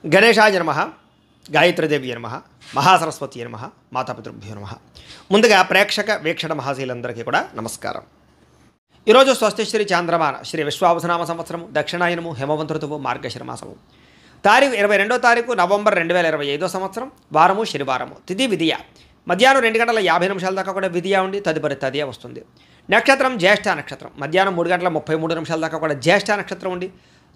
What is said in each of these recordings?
గణేశాయ నమః, గాయత్రీదేవి నమః, మహాసరస్వతి నమః, మాతాపితృభ్యో నమః. ముందుగా ప్రేక్షక వీక్షణ మహాశీలందరికీ కూడా నమస్కారం. ఈరోజు స్వస్తిశ్రీ చాంద్రమాన శ్రీ విశ్వావసనామ సంవత్సరము దక్షిణాయనము హేమవంత ఋతువు మార్గశిర మాసము తారీఖు 22వ తారీఖు నవంబర్ 2025 సంవత్సరం వారము శనివారము. తిథి విధియ మధ్యాహ్నం 2:50 దాకా కూడా విధియ ఉండి తదుపరి తదియ వస్తుంది. నక్షత్రం జ్యేష్ఠ నక్షత్రం మధ్యాహ్నం 3:33 దాకా కూడా జ్యేష్ఠ నక్షత్రం ఉండి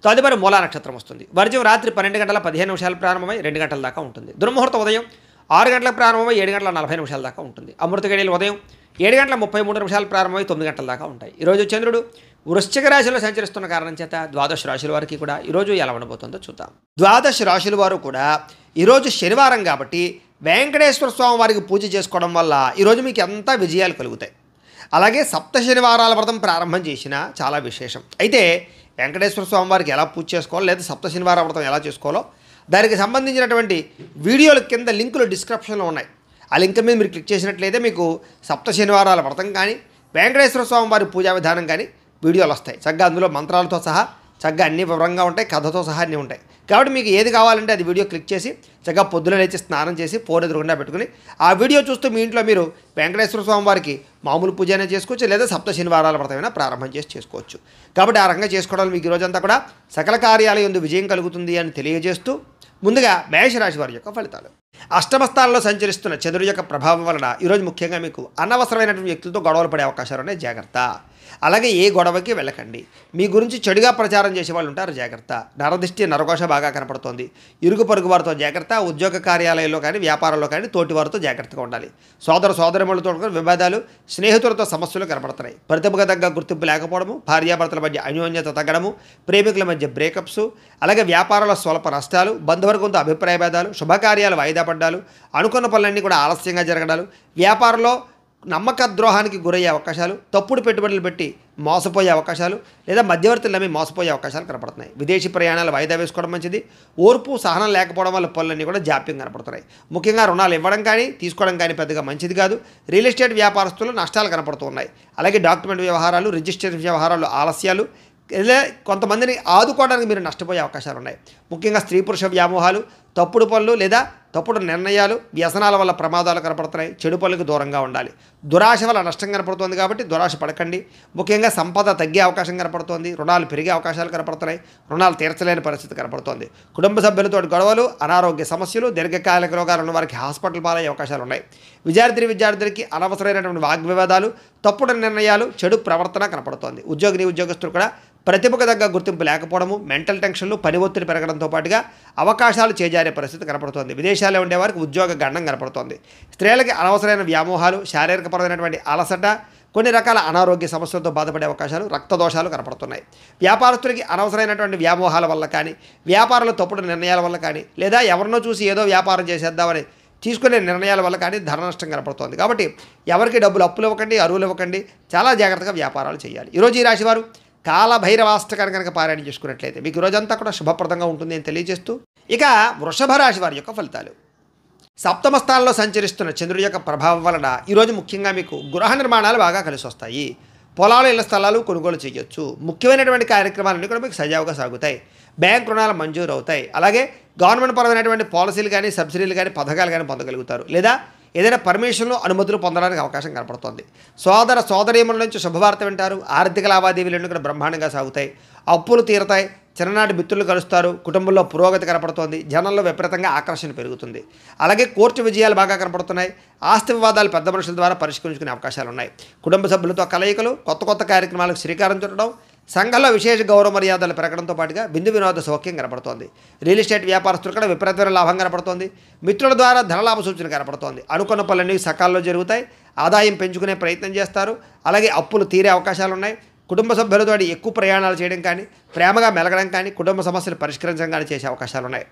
తదుపరి మూలా నక్షత్రం వస్తుంది. వర్జం రాత్రి 12:15 ప్రారంభమై 2 గంటల దాకా ఉంటుంది. దుర్ముహూర్తం ఉదయం 6 గంటలకు ప్రారంభమై 7:40 దాకా ఉంటుంది. అమృత గడియలు ఉదయం 7:33 ప్రారంభమై 9 గంటల దాకా ఉంటాయి. ఈరోజు చంద్రుడు వృశ్చిక రాశిలో సంచరిస్తున్న కారణం చేత ద్వాదశ రాశుల వారికి కూడా ఈరోజు ఎలా ఉండబోతుందో చూద్దాం. ద్వాదశ రాశుల వారు కూడా ఈరోజు శనివారం కాబట్టి వెంకటేశ్వర స్వామి వారికి పూజ చేసుకోవడం వల్ల ఈరోజు మీకు ఎంతా విజయాలు కలుగుతాయి. అలాగే సప్త శనివారాల వ్రతం ప్రారంభం చేసిన చాలా విశేషం. అయితే వెంకటేశ్వర స్వామి వారికి ఎలా పూజ చేసుకోవాలో లేదా సప్త శనివార వ్రతం ఎలా చేసుకోవాలో దానికి సంబంధించినటువంటి వీడియోల కింద లింకులు డిస్క్రిప్షన్లో ఉన్నాయి. ఆ లింక్ మీద మీరు క్లిక్ చేసినట్లయితే మీకు సప్త శనివారాల వ్రతం కానీ వెంకటేశ్వర స్వామి వారి పూజా విధానం కానీ వీడియోలు వస్తాయి. చక్కగా అందులో మంత్రాలతో సహా చక్కగా అన్ని వివరంగా ఉంటాయి, కథతో సహా అన్నీ ఉంటాయి. కాబట్టి మీకు ఏది కావాలంటే అది వీడియో క్లిక్ చేసి చక్కగా పొద్దున లేచి స్నానం చేసి ఫోన్ ఎదురుగుండా పెట్టుకుని ఆ వీడియో చూస్తూ మీ ఇంట్లో మీరు వెంకటేశ్వర స్వామి వారికి మామూలు పూజ అయినా చేసుకోవచ్చు, లేదా సప్త శనివారాల వ్రతమైనా ప్రారంభం చేసి చేసుకోవచ్చు. కాబట్టి ఆ రకంగా చేసుకోవడం మీకు ఈరోజంతా కూడా సకల కార్యాలయం యందు విజయం కలుగుతుంది అని తెలియజేస్తూ ముందుగా మేషరాశి వారి యొక్క ఫలితాలు. అష్టమస్థానంలో సంచరిస్తున్న చంద్రుడి యొక్క ప్రభావం వలన ఈరోజు ముఖ్యంగా మీకు అనవసరమైనటువంటి వ్యక్తులతో గొడవలు పడే అవకాశాలు ఉన్నాయి, జాగ్రత్త. అలాగే ఏ గొడవకి వెళ్ళకండి. మీ గురించి చెడుగా ప్రచారం చేసే వాళ్ళు ఉంటారు, జాగ్రత్త. నరదిష్టి నరఘోష బాగా కనపడుతోంది. ఇరుగు పొరుగు వారితో జాగ్రత్త. ఉద్యోగ కార్యాలయంలో కానీ వ్యాపారంలో కానీ తోటి వారితో జాగ్రత్తగా ఉండాలి. సోదరమణులతో వివాదాలు, స్నేహితులతో సమస్యలు కనపడుతున్నాయి. ప్రతిభకు తగ్గ గుర్తింపు లేకపోవడము, భార్యాభర్తల మధ్య అన్యోన్యత తగ్గడము, ప్రేమికుల మధ్య బ్రేకప్స్, అలాగే వ్యాపారంలో స్వల్ప నష్టాలు, బంధువర్గంతో అభిప్రాయ భేదాలు, శుభకార్యాలు వాయిదా పడ్డాలు, అనుకున్న పనులన్నీ కూడా ఆలస్యంగా జరగడాలు, వ్యాపారంలో నమ్మక ద్రోహానికి గురయ్యే అవకాశాలు, తప్పుడు పెట్టుబడులు పెట్టి మోసపోయే అవకాశాలు లేదా మధ్యవర్తులు నమ్మి మోసపోయే అవకాశాలు కనపడుతున్నాయి. విదేశీ ప్రయాణాలు వాయిదా వేసుకోవడం మంచిది. ఓర్పు సహనం లేకపోవడం వల్ల పనులన్నీ కూడా జాప్యం కనపడుతున్నాయి. ముఖ్యంగా రుణాలు ఇవ్వడం కానీ తీసుకోవడం కానీ పెద్దగా మంచిది కాదు. రియల్ ఎస్టేట్ వ్యాపారస్తులు నష్టాలు కనపడుతున్నాయి. అలాగే డాక్యుమెంట్ వ్యవహారాలు, రిజిస్ట్రేషన్ వ్యవహారాలు ఆలస్యాలు, లేదా కొంతమందిని ఆదుకోవడానికి మీరు నష్టపోయే అవకాశాలు ఉన్నాయి. ముఖ్యంగా స్త్రీ పురుష వ్యామోహాలు, తప్పుడు పనులు లేదా తప్పుడు నిర్ణయాలు, వ్యసనాల వల్ల ప్రమాదాలు కనపడుతున్నాయి. చెడు పనులకు దూరంగా ఉండాలి. దురాశ వల్ల నష్టం కనపడుతుంది కాబట్టి దురాశ పడకండి. ముఖ్యంగా సంపద తగ్గే అవకాశం కనపడుతోంది. రుణాలు పెరిగే అవకాశాలు కనపడుతున్నాయి. రుణాలు తీర్చలేని పరిస్థితి కనపడుతోంది. కుటుంబ సభ్యులతో గొడవలు, అనారోగ్య సమస్యలు, దీర్ఘకాలిక రోగాలు ఉన్న వారికి హాస్పిటల్ పాలయ్యే అవకాశాలు ఉన్నాయి. విద్యార్థులకి అనవసరమైనటువంటి వాగ్వివాదాలు, తప్పుడు నిర్ణయాలు, చెడు ప్రవర్తన కనపడుతోంది. ఉద్యోగస్తులు కూడా ప్రతిభకు తగ్గ గుర్తింపు లేకపోవడము, మెంటల్ టెన్షన్లు, పని ఒత్తిడి పెరగడంతో పాటుగా అవకాశాలు చేజారే పరిస్థితి కనపడుతోంది. విదేశాల్లో ఉండేవారికి ఉద్యోగ గండం కనపడుతోంది. స్త్రీలకి అనవసరమైన వ్యామోహాలు, శారీరకపరమైనటువంటి అలసట, కొన్ని రకాల అనారోగ్య సమస్యలతో బాధపడే అవకాశాలు, రక్తదోషాలు కనపడుతున్నాయి. వ్యాపారస్తులకి అనవసరమైనటువంటి వ్యామోహాల వల్ల కానీ, వ్యాపారంలో తప్పుడు నిర్ణయాల వల్ల కానీ, లేదా ఎవరినో చూసి ఏదో వ్యాపారం చేసేద్దామని తీసుకునే నిర్ణయాల వల్ల కానీ ధన నష్టం కనపడుతోంది. కాబట్టి ఎవరికి డబ్బులు అప్పులు ఇవ్వకండి, అరువులు ఇవ్వకండి. చాలా జాగ్రత్తగా వ్యాపారాలు చేయాలి. ఈరోజు ఈ రాశివారు కాలభైరవాష్టకాన్ని కనుక పారాయణ చేసుకున్నట్లయితే మీకు రోజంతా కూడా శుభప్రదంగా ఉంటుంది అని తెలియజేస్తూ ఇక వృషభ రాశి వారి యొక్క ఫలితాలు. సప్తమ స్థానంలో సంచరిస్తున్న చంద్రుడి యొక్క ప్రభావం వలన ఈరోజు ముఖ్యంగా మీకు గృహ నిర్మాణాలు బాగా కలిసి వస్తాయి. పొలాలు, ఇళ్ల స్థలాలు కొనుగోలు చేయొచ్చు. ముఖ్యమైనటువంటి కార్యక్రమాలన్నీ కూడా మీకు సజావుగా సాగుతాయి. బ్యాంక్ రుణాలు మంజూరు అవుతాయి. అలాగే గవర్నమెంట్ పరమైనటువంటి పాలసీలు కానీ, సబ్సిడీలు కానీ, పథకాలు కానీ పొందగలుగుతారు. లేదా ఏదైనా పర్మిషన్లు, అనుమతులు పొందడానికి అవకాశం కనపడుతుంది. సోదరీమణుల నుంచి శుభవార్త వింటారు. ఆర్థిక లావాదేవీలన్నీ కూడా బ్రహ్మాండంగా సాగుతాయి. అప్పులు తీరతాయి. చిన్ననాటి మిత్రులు కలుస్తారు. కుటుంబంలో పురోగతి కనపడుతోంది. జనంలో విపరీతంగా ఆకర్షణ పెరుగుతుంది. అలాగే కోర్టు విజయాలు బాగా కనపడుతున్నాయి. ఆస్తి వివాదాలు పెద్ద మనుషుల ద్వారా పరిష్కరించుకునే అవకాశాలు ఉన్నాయి. కుటుంబ సభ్యులతో కలయికలు, కొత్త కార్యక్రమాలకు శ్రీకారం చుట్టడం, సంఘంలో విశేష గౌరవ మర్యాదలు పెరగడంతో పాటుగా విందు వినోద సౌఖ్యం కనపడుతోంది. రియల్ ఎస్టేట్ వ్యాపారస్తులు కూడా విపరీతమైన లాభం కనపడుతోంది. మిత్రుల ద్వారా ధనలాభ సూచన కనపడుతోంది. అనుకున్న పనులన్నీ సకాలంలో జరుగుతాయి. ఆదాయం పెంచుకునే ప్రయత్నం చేస్తారు. అలాగే అప్పులు తీరే అవకాశాలు ఉన్నాయి. కుటుంబ సభ్యులతో ఎక్కువ ప్రయాణాలు చేయడం కానీ, ప్రేమగా మెలగడం కానీ, కుటుంబ సమస్యలు పరిష్కరించడం కానీ చేసే అవకాశాలు ఉన్నాయి.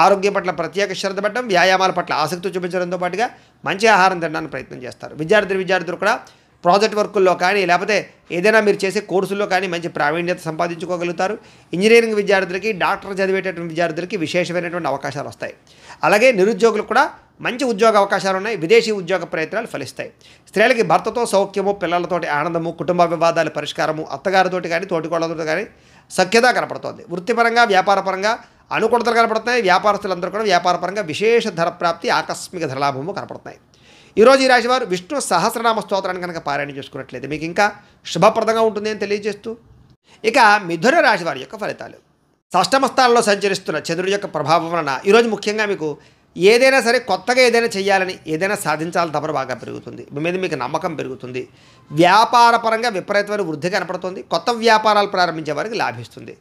ఆరోగ్యం పట్ల ప్రత్యేక శ్రద్ధ పెట్టడం, వ్యాయామాల పట్ల ఆసక్తి చూపించడంతో పాటుగా మంచి ఆహారం తినడానికి ప్రయత్నం చేస్తారు. విద్యార్థులు కూడా ప్రాజెక్ట్ వర్కుల్లో కానీ, లేకపోతే ఏదైనా మీరు చేసే కోర్సుల్లో కానీ మంచి ప్రావీణ్యత సంపాదించుకోగలుగుతారు. ఇంజనీరింగ్ విద్యార్థులకి, డాక్టర్ చదివేటటువంటి విద్యార్థులకి విశేషమైనటువంటి అవకాశాలు వస్తాయి. అలాగే నిరుద్యోగులకు కూడా మంచి ఉద్యోగ అవకాశాలు ఉన్నాయి. విదేశీ ఉద్యోగ ప్రయత్నాలు ఫలిస్తాయి. స్త్రీలకి భర్తతో సౌఖ్యము, పిల్లలతోటి ఆనందము, కుటుంబ వివాదాల పరిష్కారము, అత్తగారితోటి కానీ, తోటికోళ్ళతోటి కానీ సఖ్యత కనపడుతోంది. వృత్తిపరంగా, వ్యాపారపరంగా అనుకూలతలు కనపడుతున్నాయి. వ్యాపారస్తులందరూ కూడా వ్యాపారపరంగా విశేష ధర ప్రాప్తి, ఆకస్మిక ధరలాభము కనపడుతున్నాయి. ఈరోజు ఈ రాశివారు విష్ణు సహస్రనామ స్తోత్రాన్ని కనుక పారాయణ చేసుకున్నట్లయితే మీకు ఇంకా శుభప్రదంగా ఉంటుంది అని తెలియజేస్తూ, ఇక మిథున రాశి వారి యొక్క ఫలితాలు. షష్టమ స్థానంలో సంచరిస్తున్న చంద్రుడి యొక్క ప్రభావం వలన ఈరోజు ముఖ్యంగా మీకు ఏదైనా సరే కొత్తగా ఏదైనా చేయాలని, ఏదైనా సాధించాలని తపన బాగా పెరుగుతుంది. మీ మీద మీకు నమ్మకం పెరుగుతుంది. వ్యాపారపరంగా విపరీతమైన వృద్ధి కనపడుతుంది. కొత్త వ్యాపారాలు ప్రారంభించే వారికి లాభిస్తుంది.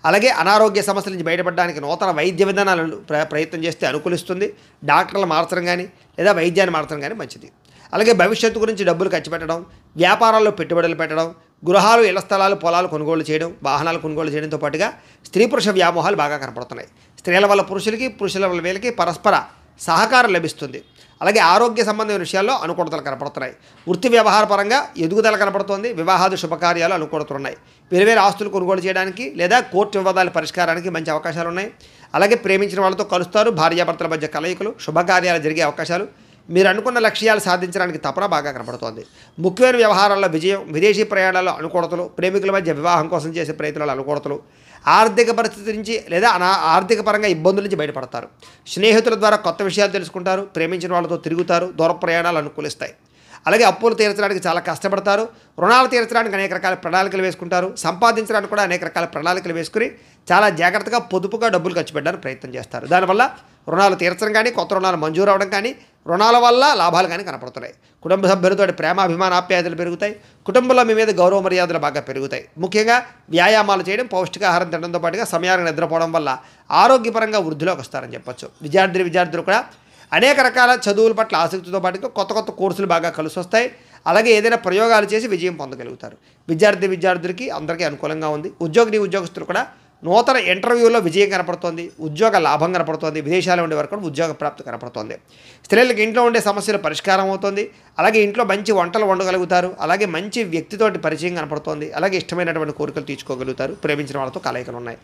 అలాగే అనారోగ్య సమస్యల నుంచి బయటపడడానికి నూతన వైద్య విధానాలను ప్రయత్నం చేస్తే అనుకూలిస్తుంది. డాక్టర్లు మార్చడం కానీ లేదా వైద్యాన్ని మార్చడం కానీ మంచిది. అలాగే భవిష్యత్తు గురించి డబ్బులు ఖర్చు పెట్టడం, వ్యాపారాల్లో పెట్టుబడులు పెట్టడం, గృహాలు, ఇళ్ల స్థలాలు, పొలాలు కొనుగోలు చేయడం, వాహనాలు కొనుగోలు చేయడంతో పాటుగా స్త్రీ పురుష వ్యామోహాలు బాగా కనపడుతున్నాయి. స్త్రీల వల్ల పురుషులకి, పురుషుల వల్ల వీళ్ళకి పరస్పర సహకారం లభిస్తుంది. అలాగే ఆరోగ్య సంబంధమైన విషయాల్లో అనుకూలతలు కనపడుతున్నాయి. వృత్తి వ్యవహార పరంగా ఎదుగుదల కనపడుతోంది. వివాహాది శుభకార్యాలు అనుకూలతలున్నాయి. వేరువేరు ఆస్తులు కొనుగోలు చేయడానికి లేదా కోర్టు వివాదాల పరిష్కారానికి మంచి అవకాశాలు ఉన్నాయి. అలాగే ప్రేమించిన వాళ్ళతో కలుస్తారు. భార్యాభర్తల మధ్య కలయికలు, శుభకార్యాలు జరిగే అవకాశాలు, మీరు అనుకున్న లక్ష్యాలు సాధించడానికి తపన బాగా కనపడుతోంది. ముఖ్యమైన వ్యవహారాల్లో విజయం, విదేశీ ప్రయాణాల్లో అనుకూలతలు, ప్రేమికుల మధ్య వివాహం కోసం చేసే ప్రయత్నాలు అనుకూలతలు, ఆర్థిక పరిస్థితి నుంచి లేదా ఆర్థిక పరంగా ఇబ్బందుల నుంచి బయటపడతారు. స్నేహితుల ద్వారా కొత్త విషయాలు తెలుసుకుంటారు. ప్రేమించిన వాళ్ళతో తిరుగుతారు. దూర ప్రయాణాలు అనుకూలిస్తాయి. అలాగే అప్పులు తీర్చడానికి చాలా కష్టపడతారు. రుణాలు తీర్చడానికి అనేక రకాల ప్రణాళికలు వేసుకుంటారు. సంపాదించడానికి కూడా అనేక రకాల ప్రణాళికలు వేసుకుని చాలా జాగ్రత్తగా పొదుపుగా డబ్బులు ఖర్చు పెట్టడానికి ప్రయత్నం చేస్తారు. దానివల్ల రుణాలు తీర్చడం కానీ, కొత్త రుణాలు మంజూరు అవడం కానీ, రుణాల వల్ల లాభాలు కానీ కనపడుతున్నాయి. కుటుంబ సభ్యులతో ప్రేమాభిమానాప్యాయతలు పెరుగుతాయి. కుటుంబంలో మీ మీద గౌరవ మర్యాదలు బాగా పెరుగుతాయి. ముఖ్యంగా వ్యాయామాలు చేయడం, పౌష్టికాహారం తినడంతో పాటుగా సమయానికి నిద్రపోవడం వల్ల ఆరోగ్యపరంగా వృద్ధిలోకి వస్తారని చెప్పొచ్చు. విద్యార్థులు కూడా అనేక రకాల చదువుల పట్ల ఆసక్తితో పాటుగా కొత్త కొత్త కోర్సులు బాగా కలిసి వస్తాయి. అలాగే ఏదైనా ప్రయోగాలు చేసి విజయం పొందగలుగుతారు. విద్యార్థులకి అందరికీ అనుకూలంగా ఉంది. ఉద్యోగస్తులు కూడా నూతన ఇంటర్వ్యూలో విజయం కనపడుతోంది. ఉద్యోగ లాభం కనపడుతోంది. విదేశాల్లో ఉండే వరకు కూడా ఉద్యోగ ప్రాప్తి కనపడుతోంది. స్త్రీలకు ఇంట్లో ఉండే సమస్యలు పరిష్కారం అవుతుంది. అలాగే ఇంట్లో మంచి వంటలు వండగలుగుతారు. అలాగే మంచి వ్యక్తితోటి పరిచయం కనపడుతోంది. అలాగే ఇష్టమైనటువంటి కోరికలు తీర్చుకోగలుగుతారు. ప్రేమించిన వాళ్ళతో కలయికలు ఉన్నాయి.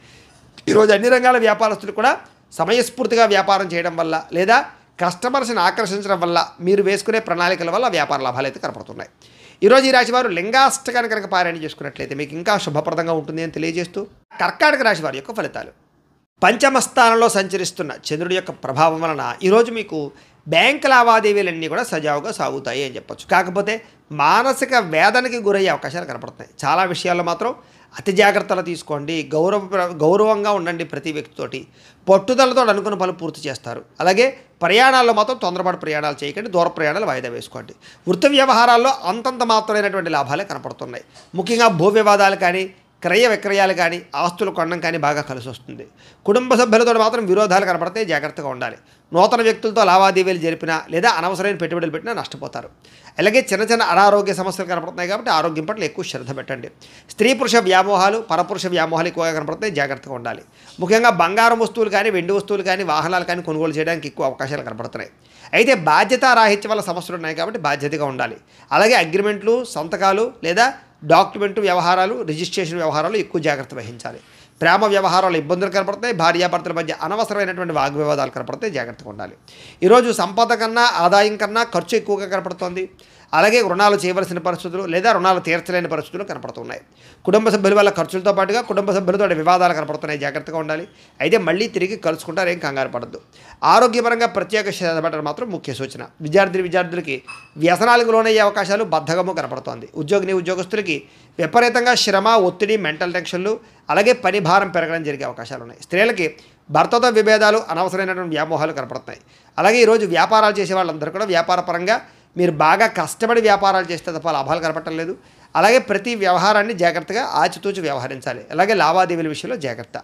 ఈరోజు అన్ని రంగాల వ్యాపారస్తులు కూడా సమయస్ఫూర్తిగా వ్యాపారం చేయడం వల్ల లేదా కస్టమర్స్ని ఆకర్షించడం వల్ల మీరు వేసుకునే ప్రణాళికల వల్ల వ్యాపార లాభాలు అయితే కనపడుతున్నాయి. ఈరోజు ఈ రాశి వారు లింగాష్టకాన్ని కనుక పారాయణ చేసుకున్నట్లయితే మీకు ఇంకా శుభప్రదంగా ఉంటుంది అని తెలియజేస్తూ, కర్కాటక రాశి వారి యొక్క ఫలితాలు. పంచమ స్థానంలో సంచరిస్తున్న చంద్రుడి యొక్క ప్రభావం వలన ఈరోజు మీకు బ్యాంక్ లావాదేవీలన్నీ కూడా సజావుగా సాగుతాయి అని చెప్పొచ్చు. కాకపోతే మానసిక వేదనకి గురయ్యే అవకాశాలు కనపడుతున్నాయి. చాలా విషయాల్లో మాత్రం అతి జాగ్రత్తలు తీసుకోండి. గౌరవంగా ఉండండి. ప్రతి వ్యక్తితోటి పట్టుదలతో అనుకున్న పనులు పూర్తి చేస్తారు. అలాగే ప్రయాణాల్లో మాత్రం తొందరపాటు ప్రయాణాలు చేయకండి. దూర ప్రయాణాలు వాయిదా వేసుకోండి. వృత్తి వ్యవహారాల్లో అంతంత మాత్రమైనటువంటి లాభాలే కనపడుతున్నాయి. ముఖ్యంగా భూ వివాదాలు కానీ, క్రయ విక్రయాలు కానీ, ఆస్తులు కొనడం కానీ బాగా కలిసి వస్తుంది. కుటుంబ సభ్యులతో మాత్రం విరోధాలు కనపడితే జాగ్రత్తగా ఉండాలి. నూతన వ్యక్తులతో లావాదేవీలు జరిపినా లేదా అనవసరమైన పెట్టుబడులు పెట్టినా నష్టపోతారు. అలాగే చిన్న చిన్న అనారోగ్య సమస్యలు కనపడుతున్నాయి కాబట్టి ఆరోగ్యం పట్ల ఎక్కువ శ్రద్ధ పెట్టండి. స్త్రీ పురుష వ్యామోహాలు, పరపురుష వ్యామోహాలు ఎక్కువగా కనపడుతున్నాయి. జాగ్రత్తగా ఉండాలి. ముఖ్యంగా బంగారం వస్తువులు కానీ, వెండి వస్తువులు కానీ, వాహనాలు కానీ కొనుగోలు చేయడానికి ఎక్కువ అవకాశాలు కనపడుతున్నాయి. అయితే బాధ్యతారాహిత్యం వల్ల సమస్యలు ఉన్నాయి కాబట్టి బాధ్యతగా ఉండాలి. అలాగే అగ్రిమెంట్లు, సంతకాలు లేదా డాక్యుమెంటు వ్యవహారాలు, రిజిస్ట్రేషన్ వ్యవహారాలు ఎక్కువ జాగ్రత్త వహించాలి. ప్రేమ వ్యవహారాలు ఇబ్బందులు కనపడతాయి. భార్యాభర్తల మధ్య అనవసరమైనటువంటి వాగ్వివాదాలు కనపడతాయి. జాగ్రత్తగా ఉండాలి. ఈరోజు సంపద కన్నా, ఆదాయం కన్నా ఖర్చు ఎక్కువగా కనపడుతోంది. అలాగే రుణాలు చేయవలసిన పరిస్థితులు లేదా రుణాలు తీర్చలేని పరిస్థితులు కనపడుతున్నాయి. కుటుంబ సభ్యుల వల్ల ఖర్చులతో పాటుగా కుటుంబ సభ్యులతో వివాదాలు కనపడుతున్నాయి. జాగ్రత్తగా ఉండాలి. అయితే మళ్ళీ తిరిగి కలుసుకుంటారు. ఏం కంగారు పడద్దు. ఆరోగ్యపరంగా ప్రత్యేక శ్రద్ధ పెట్టడం మాత్రం ముఖ్య సూచన. విద్యార్థులకి వ్యసనాలకు లోనయ్యే అవకాశాలు, బద్ధకము కనపడుతోంది. ఉద్యోగస్తులకి విపరీతంగా శ్రమ, ఒత్తిడి, మెంటల్ టెన్షన్లు, అలాగే పని భారం పెరగడం జరిగే అవకాశాలు ఉన్నాయి. స్త్రీలకి భర్తతో విభేదాలు, అనవసరమైనటువంటి వ్యామోహాలు కనపడుతున్నాయి. అలాగే ఈరోజు వ్యాపారాలు చేసే వాళ్ళందరూ కూడా వ్యాపారపరంగా మీరు బాగా కష్టపడి వ్యాపారాలు చేస్తే తప్ప లాభాలు కనపడటం లేదు. అలాగే ప్రతి వ్యవహారాన్ని జాగ్రత్తగా ఆచితూచి వ్యవహరించాలి. అలాగే లావాదేవీల విషయంలో జాగ్రత్త.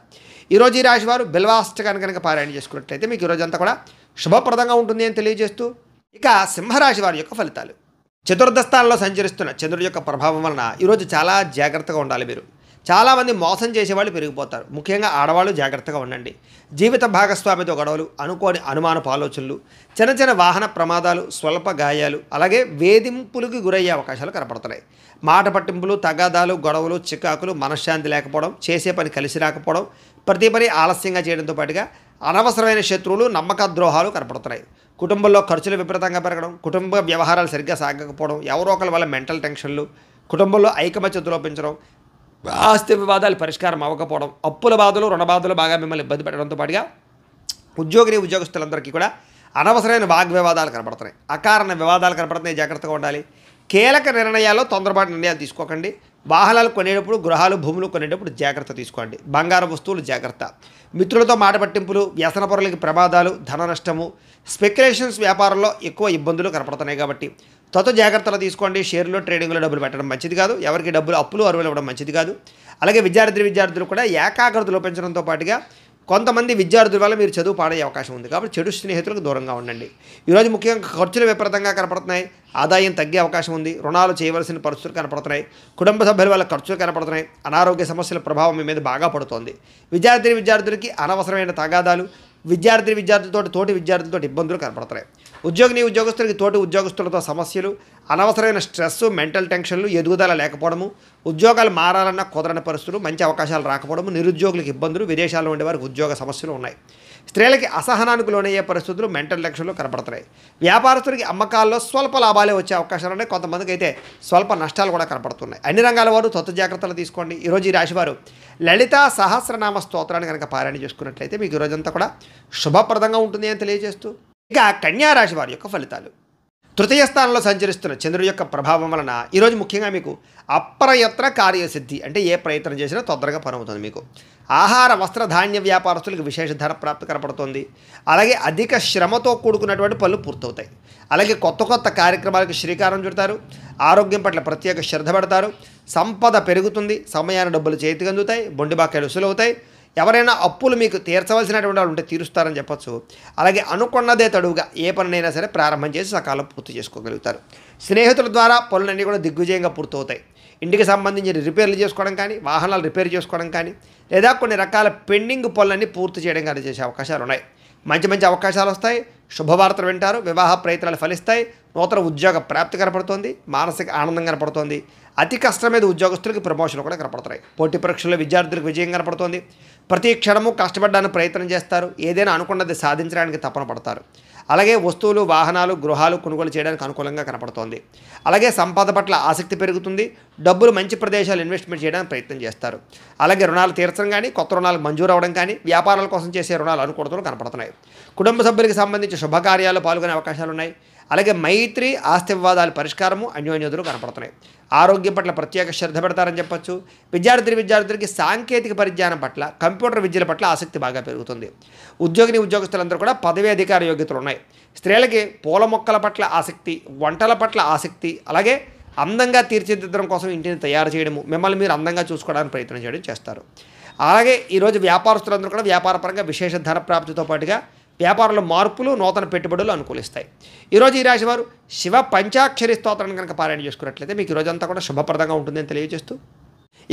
ఈరోజు ఈ రాశి వారు బిల్వాష్టకాన్ని కనుక పారాయణ చేసుకున్నట్లయితే మీకు ఈరోజు అంతా కూడా శుభప్రదంగా ఉంటుంది అని తెలియజేస్తూ, ఇక సింహరాశి వారి యొక్క ఫలితాలు. చతుర్థ స్థానంలో సంచరిస్తున్న చంద్రుడి యొక్క ప్రభావం వలన ఈరోజు చాలా జాగ్రత్తగా ఉండాలి. మీరు చాలామంది మోసం చేసేవాళ్ళు పెరిగిపోతారు. ముఖ్యంగా ఆడవాళ్ళు జాగ్రత్తగా ఉండండి. జీవిత భాగస్వామితో గొడవలు, అనుకోని అనుమానపు ఆలోచనలు, చిన్న చిన్న వాహన ప్రమాదాలు, స్వల్ప గాయాలు, అలాగే వేధింపులకు గురయ్యే అవకాశాలు కనపడుతున్నాయి. మాట పట్టింపులు, తగాదాలు, గొడవలు, చికాకులు, మనశ్శాంతి లేకపోవడం, చేసే పని కలిసి రాకపోవడం, ప్రతి పని ఆలస్యంగా చేయడంతో పాటుగా అనవసరమైన శత్రువులు, నమ్మక ద్రోహాలు కనపడుతున్నాయి. కుటుంబంలో ఖర్చులు విపరీతంగా పెరగడం, కుటుంబ వ్యవహారాలు సరిగ్గా సాగకపోవడం, ఎవరో ఒకరి వల్ల మెంటల్ టెన్షన్లు, కుటుంబంలో ఐకమత్యత లోపించడం, ఆస్తి వివాదాలు పరిష్కారం అవ్వకపోవడం, అప్పుల బాధలు రుణ బాధలు బాగా మిమ్మల్ని ఇబ్బంది పెట్టడంతో పాటుగా ఉద్యోగులందరికీ కూడా అనవసరమైన వాగ్వివాదాలు కనపడుతున్నాయి, అకారణ వివాదాలు కనపడుతున్నాయి. జాగ్రత్తగా ఉండాలి. కీలక నిర్ణయాల్లో తొందరపాటు నిర్ణయాలు తీసుకోకండి. వాహనాలు కొనేటప్పుడు, గృహాలు భూములు కొనేటప్పుడు జాగ్రత్త తీసుకోండి. బంగారు వస్తువులు జాగ్రత్త. మిత్రులతో మాట పట్టింపులు, వ్యసన పరులకి ప్రమాదాలు, ధన నష్టము, స్పెక్యులేషన్స్ వ్యాపారంలో ఎక్కువ ఇబ్బందులు కనపడుతున్నాయి కాబట్టి జాగ్రత్తలు తీసుకోండి. షేర్లో ట్రేడింగ్లో డబ్బులు పెట్టడం మంచిది కాదు. ఎవరికి డబ్బులు అప్పులు అరువులు ఇవ్వడం మంచిది కాదు. అలాగే విద్యార్థులు కూడా ఏకాగ్రత లోపించడంతో పాటుగా కొంతమంది విద్యార్థుల వల్ల మీరు చదువు పాడే అవకాశం ఉంది కాబట్టి చెడు స్నేహితులకు దూరంగా ఉండండి. ఈరోజు ముఖ్యంగా ఖర్చులు విపరీతంగా కనపడుతున్నాయి. ఆదాయం తగ్గే అవకాశం ఉంది. రుణాలు చేయవలసిన పరిస్థితులు కనపడుతున్నాయి. కుటుంబ సభ్యుల వల్ల ఖర్చులు కనపడుతున్నాయి. అనారోగ్య సమస్యల ప్రభావం మీ మీద బాగా పడుతోంది. విద్యార్థులకి అనవసరమైన తగాదాలు, తోటి విద్యార్థులతో ఇబ్బందులు కనపడుతున్నాయి. ఉద్యోగస్తులకి తోటి ఉద్యోగస్తులతో సమస్యలు, అనవసరమైన స్ట్రెస్, మెంటల్ టెన్షన్లు, ఎదుగుదల లేకపోవడము, ఉద్యోగాలు మారాలన్నా కుదరని పరిస్థితులు, మంచి అవకాశాలు రాకపోవడము, నిరుద్యోగులకు ఇబ్బందులు, విదేశాల్లో ఉండేవారికి ఉద్యోగ సమస్యలు ఉన్నాయి. స్త్రీలకి అసహనానికి లోనయ్యే పరిస్థితులు, మెంటల్ టెన్షన్లు కనపడుతున్నాయి. వ్యాపారస్తులకి అమ్మకాల్లో స్వల్ప లాభాలే వచ్చే అవకాశాలు ఉన్నాయి. కొంతమందికి అయితే స్వల్ప నష్టాలు కూడా కనపడుతున్నాయి. అన్ని రంగాల వారు జాగ్రత్తలు తీసుకోండి. ఈరోజు ఈ రాశివారు లలితా సహస్రనామ స్తోత్రాన్ని కనుక పారాయణ చేసుకున్నట్లయితే మీకు ఈరోజంతా కూడా శుభప్రదంగా ఉంటుంది అని తెలియజేస్తూ, ఇక కన్యా రాశి వారి యొక్క ఫలితాలు. తృతీయ స్థానంలో సంచరిస్తున్న చంద్రుడి యొక్క ప్రభావం వలన ఈరోజు ముఖ్యంగా మీకు అప్రయత్న కార్యసిద్ధి, అంటే ఏ ప్రయత్నం చేసినా తొందరగా పనవుతుంది. మీకు ఆహార వస్త్ర ధాన్య వ్యాపారస్తులకు విశేష ధర ప్రాప్తి కనపడుతుంది. అలాగే అధిక శ్రమతో కూడుకున్నటువంటి పనులు పూర్తవుతాయి. అలాగే కొత్త కార్యక్రమాలకు శ్రీకారం చుడతారు. ఆరోగ్యం పట్ల ప్రత్యేక శ్రద్ధ పెడతారు. సంపద పెరుగుతుంది. సమయాన్ని డబ్బులు చేతికి అందుతాయి. బొండి బాకాయలు వసూలవుతాయి. ఎవరైనా అప్పులు మీకు తీర్చవలసినటువంటి వాళ్ళు ఉంటే తీరుస్తారని చెప్పచ్చు. అలాగే అనుకున్నదే తడువుగా ఏ పనినైనా సరే ప్రారంభం చేసి సకాలం పూర్తి చేసుకోగలుగుతారు. స్నేహితుల ద్వారా పనులన్నీ కూడా దిగ్విజయంగా పూర్తవుతాయి. ఇంటికి సంబంధించిన రిపేర్లు చేసుకోవడం కానీ, వాహనాలు రిపేర్ చేసుకోవడం కానీ, లేదా కొన్ని రకాల పెండింగ్ పనులన్నీ పూర్తి చేయడం కానీ చేసే అవకాశాలు ఉన్నాయి. మంచి అవకాశాలు వస్తాయి. శుభవార్తలు వింటారు. వివాహ ప్రయత్నాలు ఫలిస్తాయి. నూతన ఉద్యోగ ప్రాప్తి కనపడుతోంది. మానసిక ఆనందం కనపడుతోంది. అతి కష్టం మీద ఉద్యోగస్తులకి ప్రమోషన్లు కూడా కనపడుతున్నాయి. పోటీ పరీక్షల్లో విద్యార్థులకు విజయం కనపడుతోంది. ప్రతి క్షణము కష్టపడడానికి ప్రయత్నం చేస్తారు. ఏదైనా అనుకున్నది సాధించడానికి తపన పడతారు. అలాగే వస్తువులు, వాహనాలు, గృహాలు కొనుగోలు చేయడానికి అనుకూలంగా కనపడుతోంది. అలాగే సంపద పట్ల ఆసక్తి పెరుగుతుంది. డబ్బులు మంచి ప్రదేశాలు ఇన్వెస్ట్మెంట్ చేయడానికి ప్రయత్నం చేస్తారు. అలాగే రుణాలు తీర్చడం కానీ, కొత్త రుణాలు మంజూరు అవ్వడం కానీ, వ్యాపారాల కోసం చేసే రుణాలు అనుకూలతలు కనపడుతున్నాయి. కుటుంబ సభ్యులకు సంబంధించి శుభకార్యాలు పాల్గొనే అవకాశాలు ఉన్నాయి. అలాగే మైత్రి, ఆస్తి వివాదాల పరిష్కారము, అన్యోన్యతలు కనపడుతున్నాయి. ఆరోగ్యం పట్ల ప్రత్యేక శ్రద్ధ పెడతారని చెప్పచ్చు. విద్యార్థులకి సాంకేతిక పరిజ్ఞానం పట్ల, కంప్యూటర్ విద్యల పట్ల ఆసక్తి బాగా పెరుగుతుంది. ఉద్యోగస్తులందరూ కూడా పదవీ అధికార యోగ్యతలు ఉన్నాయి. స్త్రీలకి పూల మొక్కల పట్ల ఆసక్తి, వంటల పట్ల ఆసక్తి, అలాగే అందంగా తీర్చిదిద్దడం కోసం ఇంటిని తయారు చేయడము, మిమ్మల్ని మీరు అందంగా చూసుకోవడానికి ప్రయత్నం చేయడం చేస్తారు. అలాగే ఈరోజు వ్యాపారస్తులందరూ కూడా వ్యాపారపరంగా విశేష ధన ప్రాప్తితో పాటుగా వ్యాపారంలో మార్పులు, నూతన పెట్టుబడులు అనుకూలిస్తాయి. ఈరోజు ఈ రాశివారు శివ పంచాక్షరి స్తోత్రాన్ని కనుక పారాయణ చేసుకున్నట్లయితే మీకు ఈరోజంతా కూడా శుభప్రదంగా ఉంటుందని తెలియజేస్తూ,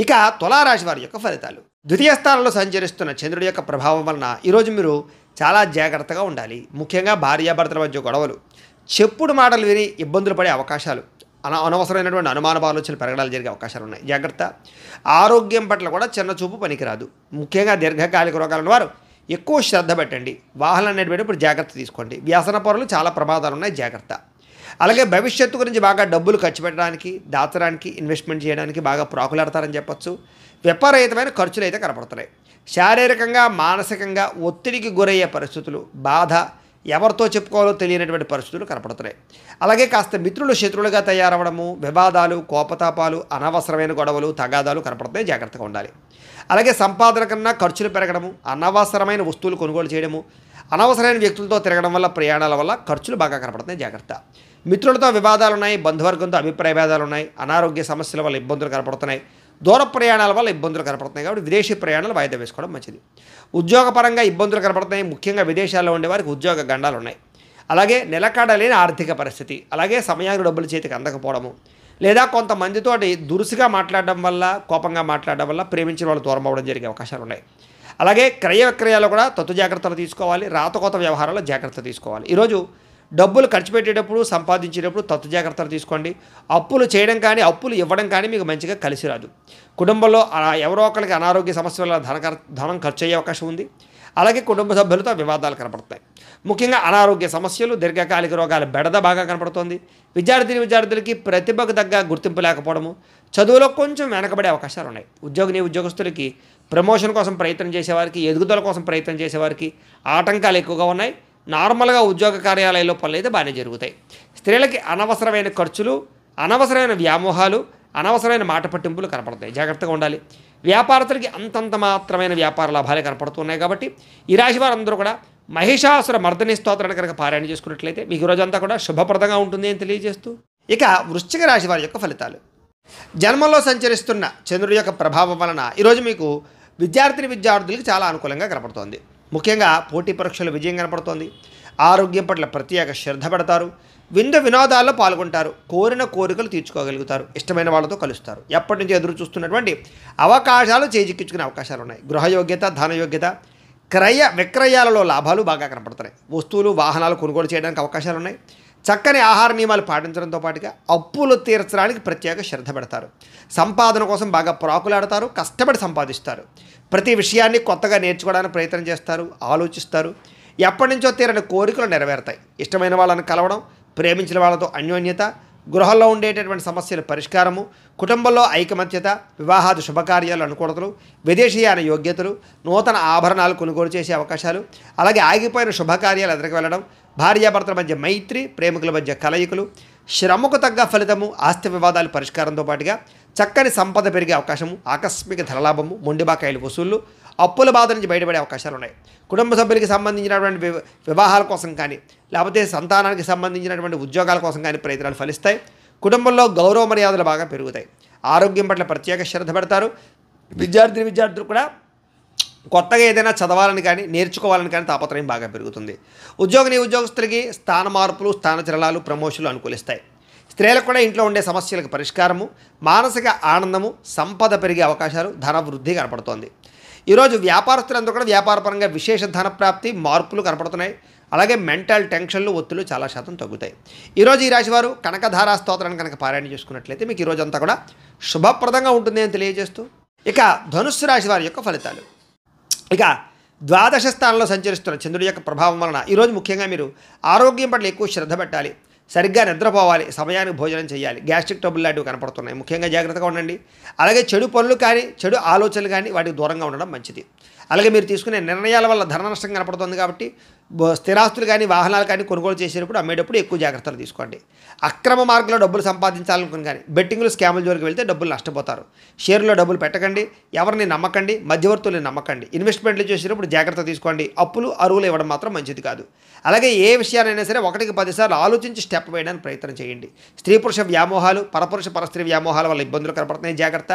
ఇక తులారాశి వారి యొక్క ఫలితాలు. ద్వితీయ స్థానంలో సంచరిస్తున్న చంద్రుడి యొక్క ప్రభావం వలన ఈరోజు మీరు చాలా జాగ్రత్తగా ఉండాలి. ముఖ్యంగా భార్యాభర్తల మధ్య గొడవలు, చెప్పుడు మాటలు విని ఇబ్బందులు పడే అవకాశాలు, అనవసరమైనటువంటి అనుమాన ఆలోచనలు పెరగడాలు జరిగే అవకాశాలు ఉన్నాయి. జాగ్రత్త. ఆరోగ్యం పట్ల కూడా చిన్న చూపు పనికిరాదు. ముఖ్యంగా దీర్ఘకాలిక రోగాలను వారు ఎక్కువ శ్రద్ధ పెట్టండి. వాహనాలు నడిపేటప్పుడు జాగ్రత్త తీసుకోండి. వ్యసన పరులు చాలా ప్రమాదాలు ఉన్నాయి. జాగ్రత్త. అలాగే భవిష్యత్తు గురించి బాగా డబ్బులు ఖర్చు పెట్టడానికి, దాచడానికి, ఇన్వెస్ట్మెంట్ చేయడానికి బాగా ప్రాకులాడతారని చెప్పచ్చు. విపరీతమైన ఖర్చులు అయితే కనపడుతున్నాయి. శారీరకంగా, మానసికంగా ఒత్తిడికి గురయ్యే పరిస్థితులు, బాధ, ఎవరితో చెప్పుకోవాలో తెలియనటువంటి పరిస్థితులు కనపడుతున్నాయి. అలాగే కాస్త మిత్రులు శత్రువులుగా తయారవడము, వివాదాలు, కోపతాపాలు, అనవసరమైన గొడవలు, తగాదాలు కనపడుతున్నాయి. జాగ్రత్తగా ఉండాలి. అలాగే సంపాదన కన్నా ఖర్చులు పెరగడము, అనవసరమైన వస్తువులు కొనుగోలు చేయడము, అనవసరమైన వ్యక్తులతో తిరగడం వల్ల, ప్రయాణాల వల్ల ఖర్చులు బాగా కనపడుతున్నాయి. జాగ్రత్త. మిత్రులతో వివాదాలు ఉన్నాయి. బంధువర్గంతో అభిప్రాయ భేదాలు ఉన్నాయి. అనారోగ్య సమస్యల వల్ల ఇబ్బందులు కనపడుతున్నాయి. దూర ప్రయాణాల వల్ల ఇబ్బందులు కనపడుతున్నాయి. కాబట్టి విదేశీ ప్రయాణాలు వాయిదా వేసుకోవడం మంచిది. ఉద్యోగపరంగా ఇబ్బందులు కనపడుతున్నాయి. ముఖ్యంగా విదేశాల్లో ఉండే వారికి ఉద్యోగ గండాలు ఉన్నాయి. అలాగే నిలకడలేని ఆర్థిక పరిస్థితి, అలాగే సమయానికి డబ్బులు చేతికి అందకపోవడము, లేదా కొంతమందితోటి దురుసుగా మాట్లాడడం వల్ల, కోపంగా మాట్లాడడం వల్ల ప్రేమించిన వాళ్ళు దూరం అవ్వడం జరిగే అవకాశాలు ఉన్నాయి. అలాగే క్రయ విక్రయాలు కూడా జాగ్రత్తలు తీసుకోవాలి. రాతకోత వ్యవహారాల్లో జాగ్రత్త తీసుకోవాలి. ఈరోజు డబ్బులు ఖర్చు పెట్టేటప్పుడు, సంపాదించేటప్పుడు జాగ్రత్తలు తీసుకోండి. అప్పులు చేయడం కానీ, అప్పులు ఇవ్వడం కానీ మీకు మంచిగా కలిసి రాదు. కుటుంబంలో ఎవరో ఒకరికి అనారోగ్య సమస్యల వల్ల ధనం ఖర్చు అయ్యే అవకాశం ఉంది. అలాగే కుటుంబ సభ్యులతో వివాదాలు కనపడతాయి. ముఖ్యంగా అనారోగ్య సమస్యలు, దీర్ఘకాలిక రోగాల బెడద బాగా కనపడుతోంది. విద్యార్థులకి ప్రతిభకు తగ్గ గుర్తింపు లేకపోవడము, చదువులో కొంచెం వెనకబడే అవకాశాలు ఉన్నాయి. ఉద్యోగస్తులకి ప్రమోషన్ కోసం ప్రయత్నం చేసేవారికి, ఎదుగుదల కోసం ప్రయత్నం చేసేవారికి ఆటంకాలు ఎక్కువగా ఉన్నాయి. నార్మల్గా ఉద్యోగ కార్యాలయాల్లో పనులు అయితే బాగానే జరుగుతాయి. స్త్రీలకి అనవసరమైన ఖర్చులు, అనవసరమైన వ్యామోహాలు, అనవసరమైన మాట పట్టింపులు కనపడతాయి. జాగ్రత్తగా ఉండాలి. వ్యాపారస్తులకి అంతంత మాత్రమైన వ్యాపార లాభాలే కనపడుతున్నాయి. కాబట్టి ఈ రాశి వారందరూ కూడా మహిషాసుర మర్దని స్తోత్రాన్ని కనుక పారాయణ చేసుకున్నట్లయితే మీకు రోజంతా కూడా శుభప్రదంగా ఉంటుంది అని తెలియజేస్తూ, ఇక వృశ్చిక రాశి వారి యొక్క ఫలితాలు. జన్మంలో సంచరిస్తున్న చంద్రుడి యొక్క ప్రభావం వలన ఈరోజు మీకు విద్యార్థులకి చాలా అనుకూలంగా కనపడుతోంది. ముఖ్యంగా పోటీ పరీక్షలు విజయం కనపడుతోంది. ఆరోగ్యం పట్ల ప్రత్యేక శ్రద్ధ పెడతారు. వినోదాల్లో పాల్గొంటారు. కోరిన కోరికలు తీర్చుకోగలుగుతారు. ఇష్టమైన వాళ్ళతో కలుస్తారు. ఎప్పటి నుంచి ఎదురు చూస్తున్నటువంటి అవకాశాలు చేజిక్కించుకునే అవకాశాలు ఉన్నాయి. గృహయోగ్యత, ధనయోగ్యత, క్రయ విక్రయాలలో లాభాలు బాగా కనపడుతున్నాయి. వస్తువులు, వాహనాలు కొనుగోలు చేయడానికి అవకాశాలు ఉన్నాయి. చక్కని ఆహార నియమాలు పాటించడంతో పాటుగా అప్పులు తీర్చడానికి ప్రత్యేక శ్రద్ధ పెడతారు. సంపాదన కోసం బాగా ప్రాకులాడతారు. కష్టపడి సంపాదిస్తారు. ప్రతి విషయాన్ని కొత్తగా నేర్చుకోవడానికి ప్రయత్నం చేస్తారు. ఆలోచిస్తారు. ఎప్పటి నుంచో తీరని కోరికలు నెరవేరుతాయి. ఇష్టమైన వాళ్ళని కలవడం, ప్రేమించిన వాళ్ళతో అన్యోన్యత, గృహంలో ఉండేటటువంటి సమస్యల పరిష్కారము, కుటుంబంలో ఐకమత్యత, వివాహాది శుభకార్యాలు అనుకూలతలు, విదేశీయాన యోగ్యతలు, నూతన ఆభరణాలు కొనుగోలు చేసే అవకాశాలు, అలాగే ఆగిపోయిన శుభకార్యాలు ఎదురుకు వెళ్ళడం, భార్యాభర్తల మధ్య మైత్రి, ప్రేమికుల మధ్య కలయికలు, శ్రమకు తగ్గ ఫలితము, ఆస్తి వివాదాలు పరిష్కారంతో పాటుగా చక్కని సంపద పెరిగే అవకాశము, ఆకస్మిక ధనలాభము, మొండిబాకాయలు వసూళ్లు, అప్పుల బాధ నుంచి బయటపడే అవకాశాలు ఉన్నాయి. కుటుంబ సభ్యులకి సంబంధించినటువంటి వివాహాల కోసం కానీ, లేకపోతే సంతానానికి సంబంధించినటువంటి ఉద్యోగాల కోసం కానీ ప్రయత్నాలు ఫలిస్తాయి. కుటుంబంలో గౌరవ మర్యాదలు బాగా పెరుగుతాయి. ఆరోగ్యం పట్ల ప్రత్యేక శ్రద్ధ పెడతారు. విద్యార్థులు కూడా కొత్తగా ఏదైనా చదవాలని కానీ, నేర్చుకోవాలని కానీ తాపత్రయం బాగా పెరుగుతుంది. ఉద్యోగస్తులకి స్థాన మార్పులు, స్థానచలనాలు, ప్రమోషన్లు అనుకూలిస్తాయి. స్త్రీలకు కూడా ఇంట్లో ఉండే సమస్యలకు పరిష్కారము, మానసిక ఆనందము, సంపద పెరిగే అవకాశాలు, ధన వృద్ధి కనపడుతోంది. ఈరోజు వ్యాపారస్తులందరూ కూడా వ్యాపారపరంగా విశేష ధన ప్రాప్తి, మార్పులు కనపడుతున్నాయి. అలాగే మెంటల్ టెన్షన్లు, ఒత్తిళ్లు చాలా శాతం తగ్గుతాయి. ఈరోజు ఈ రాశివారు కనకధారా స్తోత్రాన్ని కనుక పారాయణ చేసుకున్నట్లయితే మీకు ఈరోజు అంతా కూడా శుభప్రదంగా ఉంటుంది అని తెలియజేస్తూ, ఇక ధనుస్సు రాశి వారి యొక్క ఫలితాలు. ఇక ద్వాదశ స్థానంలో సంచరిస్తున్న చంద్రుడి యొక్క ప్రభావం వలన ఈరోజు ముఖ్యంగా మీరు ఆరోగ్యం పట్ల ఎక్కువ శ్రద్ధ పెట్టాలి. సరిగ్గా నిద్రపోవాలి. సమయానికి భోజనం చేయాలి. గ్యాస్ట్రిక్ ట్రబుల్ లాంటివి కనపడుతున్నాయి. ముఖ్యంగా జాగ్రత్తగా ఉండండి. అలాగే చెడు పనులు కానీ, చెడు ఆలోచనలు కానీ వాటికి దూరంగా ఉండడం మంచిది. అలాగే మీరు తీసుకునే నిర్ణయాల వల్ల ధన నష్టం కనపడుతుంది. కాబట్టి స్థిరాస్తులు కానీ, వాహనాలు కానీ కొనుగోలు చేసేటప్పుడు, అమ్మేటప్పుడు ఎక్కువ జాగ్రత్తలు తీసుకోండి. అక్రమ మార్గంలో డబ్బులు సంపాదించాలనుకుని కానీ బెట్టింగ్లు, స్కాముల జోలికి వెళ్తే డబ్బులు నష్టపోతారు. షేర్లో డబ్బులు పెట్టకండి. ఎవరిని నమ్మకండి. మధ్యవర్తుల్ని నమ్మకండి. ఇన్వెస్ట్మెంట్లు చేసేటప్పుడు జాగ్రత్త తీసుకోండి. అప్పులు, అరువులు ఇవ్వడం మాత్రం మంచిది కాదు. అలాగే ఏ విషయానైనా సరే 1కి 10 సార్లు ఆలోచించి స్టెప్ వేయడానికి ప్రయత్నం చేయండి. స్త్రీ పురుష వ్యామోహాలు, పరపురుష పరస్త్రీ వ్యామోహాల వల్ల ఇబ్బందులు కనపడుతున్నాయి. జాగ్రత్త.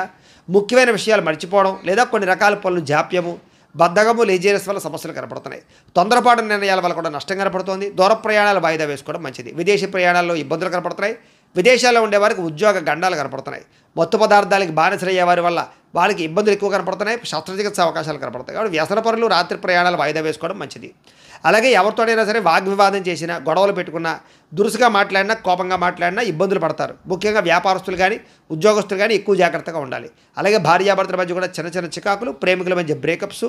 ముఖ్యమైన విషయాలు మర్చిపోవడం లేదా కొన్ని రకాల పనులు జాప్యము, బద్ధకము, లేజీనెస్ వల్ల సమస్యలు కనపడుతున్నాయి. తొందరపాటు నిర్ణయాల వల్ల కూడా నష్టం కనపడుతోంది. దూర ప్రయాణాలు వాయిదా వేసుకోవడం మంచిది. విదేశీ ప్రయాణాల్లో ఇబ్బందులు కనపడుతున్నాయి. విదేశాల్లో ఉండేవారికి ఉద్యోగ గండాలు కనపడుతున్నాయి. మత్తు పదార్థాలకి బానిసలయ్యే వారి వల్ల వాళ్ళకి ఇబ్బందులు ఎక్కువ కనపడుతున్నాయి. శస్త్రచికిత్స అవకాశాలు కనపడతాయి. కాబట్టి వ్యసన పరులు రాత్రి ప్రయాణాలు వాయిదా వేసుకోవడం మంచిది. అలాగే ఎవరితోనైనా సరే వాగ్వివాదం చేసినా, గొడవలు పెట్టుకున్నా, దురుసుగా మాట్లాడినా, కోపంగా మాట్లాడినా ఇబ్బందులు పడతారు. ముఖ్యంగా వ్యాపారస్తులు కానీ, ఉద్యోగస్తులు కానీ ఎక్కువ జాగ్రత్తగా ఉండాలి. అలాగే భార్యాభర్తల మధ్య కూడా చిన్న చిన్న చికాకులు, ప్రేమికుల మధ్య బ్రేకప్స్,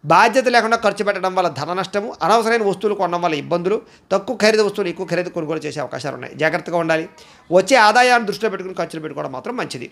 బాధ్యత లేకుండా ఖర్చు పెట్టడం వల్ల ధన నష్టము, అనవసరమైన వస్తువులు కొనడం వల్ల ఇబ్బందులు, తక్కువ ఖరీదు వస్తువులు ఎక్కువ ఖరీదు కొనుగోలు చేసే అవకాశాలు ఉన్నాయి. జాగ్రత్తగా ఉండాలి. వచ్చే ఆదాయాన్ని దృష్టిలో పెట్టుకుని ఖర్చులు పెట్టుకోవడం మాత్రం మంచిది.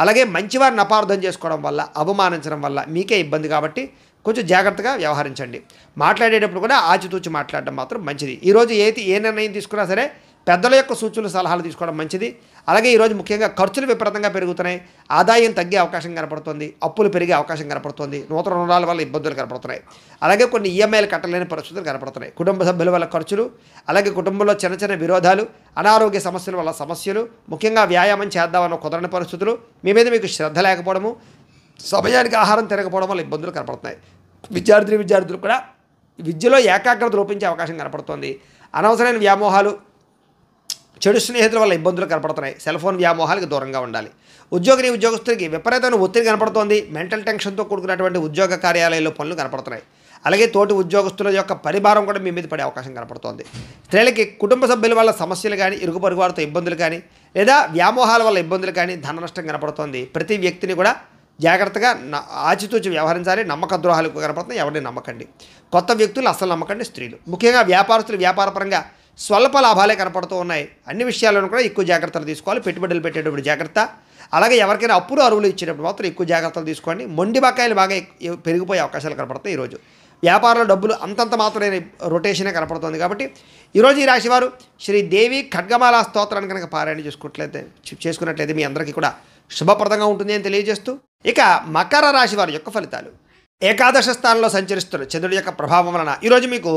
అలాగే మంచివారిని అపార్థం చేసుకోవడం వల్ల, అవమానించడం వల్ల మీకే ఇబ్బంది. కాబట్టి కొంచెం జాగ్రత్తగా వ్యవహరించండి. మాట్లాడేటప్పుడు కూడా ఆచితూచి మాట్లాడడం మాత్రం మంచిది. ఈరోజు ఏ నిర్ణయం తీసుకున్నా సరే పెద్దల యొక్క సూచనలు, సలహాలు తీసుకోవడం మంచిది. అలాగే ఈరోజు ముఖ్యంగా ఖర్చులు విపరీతంగా పెరుగుతున్నాయి. ఆదాయం తగ్గే అవకాశం కనపడుతుంది. అప్పులు పెరిగే అవకాశం కనపడుతుంది. నూతన రుణాల వల్ల ఇబ్బందులు కనపడుతున్నాయి. అలాగే కొన్ని ఈఎంఐలు కట్టలేని పరిస్థితులు కనపడుతున్నాయి. కుటుంబ సభ్యుల వల్ల ఖర్చులు, అలాగే కుటుంబంలో చిన్న చిన్న విరోధాలు, అనారోగ్య సమస్యల వల్ల సమస్యలు, ముఖ్యంగా వ్యాయామం చేద్దామన్న కుదరని పరిస్థితులు, మీ మీద మీకు శ్రద్ధ లేకపోవడము, సమయానికి ఆహారం తినకపోవడం వల్ల ఇబ్బందులు కనపడుతున్నాయి. విద్యార్థులు కూడా విద్యలో ఏకాగ్రత లోపించే అవకాశం కనపడుతుంది. అనవసరమైన వ్యామోహాలు, చెడు స్నేహితుల వల్ల ఇబ్బందులు కనపడుతున్నాయి. సెల్ ఫోన్ వ్యామోహాలకు దూరంగా ఉండాలి. ఉద్యోగస్తులకి విపరీతమైన ఒత్తిడి కనపడుతోంది. మెంటల్ టెన్షన్తో కూడుకున్నటువంటి ఉద్యోగ కార్యాలయాల్లో పనులు కనపడుతున్నాయి. అలాగే తోటి ఉద్యోగస్తుల యొక్క పరిభారం కూడా మీ మీద పడే అవకాశం కనపడుతోంది. స్త్రీలకి కుటుంబ సభ్యుల వల్ల సమస్యలు కానీ, ఇరుగు పొరుగు వారితో ఇబ్బందులు కానీ, లేదా వ్యామోహాల వల్ల ఇబ్బందులు కానీ, ధన నష్టం కనపడుతోంది. ప్రతి వ్యక్తిని కూడా జాగ్రత్తగా ఆచితూచి వ్యవహరించాలి. నమ్మక ద్రోహాలు ఎక్కువ కనపడుతున్నాయి, ఎవరిని నమ్మకండి. కొత్త వ్యక్తులు అస్సలు నమ్మకండి. స్త్రీలు ముఖ్యంగా వ్యాపారస్తులు వ్యాపారపరంగా స్వల్ప లాభాలే కనపడుతూ ఉన్నాయి. అన్ని విషయాల్లోనూ కూడా ఎక్కువ జాగ్రత్తలు తీసుకోవాలి. పెట్టుబడులు పెట్టేటప్పుడు జాగ్రత్త, అలాగే ఎవరికైనా అప్పులు అరువులు ఇచ్చేటప్పుడు మాత్రం ఎక్కువ జాగ్రత్తలు తీసుకోండి. మొండి బకాయిలు బాగా పెరిగిపోయే అవకాశాలు కనపడతాయి. ఈరోజు వ్యాపారంలో డబ్బులు అంతంత మాత్రమే రొటేషనే కనపడుతుంది. కాబట్టి ఈరోజు ఈ రాశివారు శ్రీదేవి ఖడ్గమాల స్తోత్రాన్ని కనుక పారాయణ చేసుకున్నట్లయితే మీ అందరికీ కూడా శుభప్రదంగా ఉంటుంది అని తెలియజేస్తూ, ఇక మకర రాశి వారి యొక్క ఫలితాలు. ఏకాదశ స్థానంలో సంచరిస్తున్న చంద్రుడి యొక్క ప్రభావం వలన ఈరోజు మీకు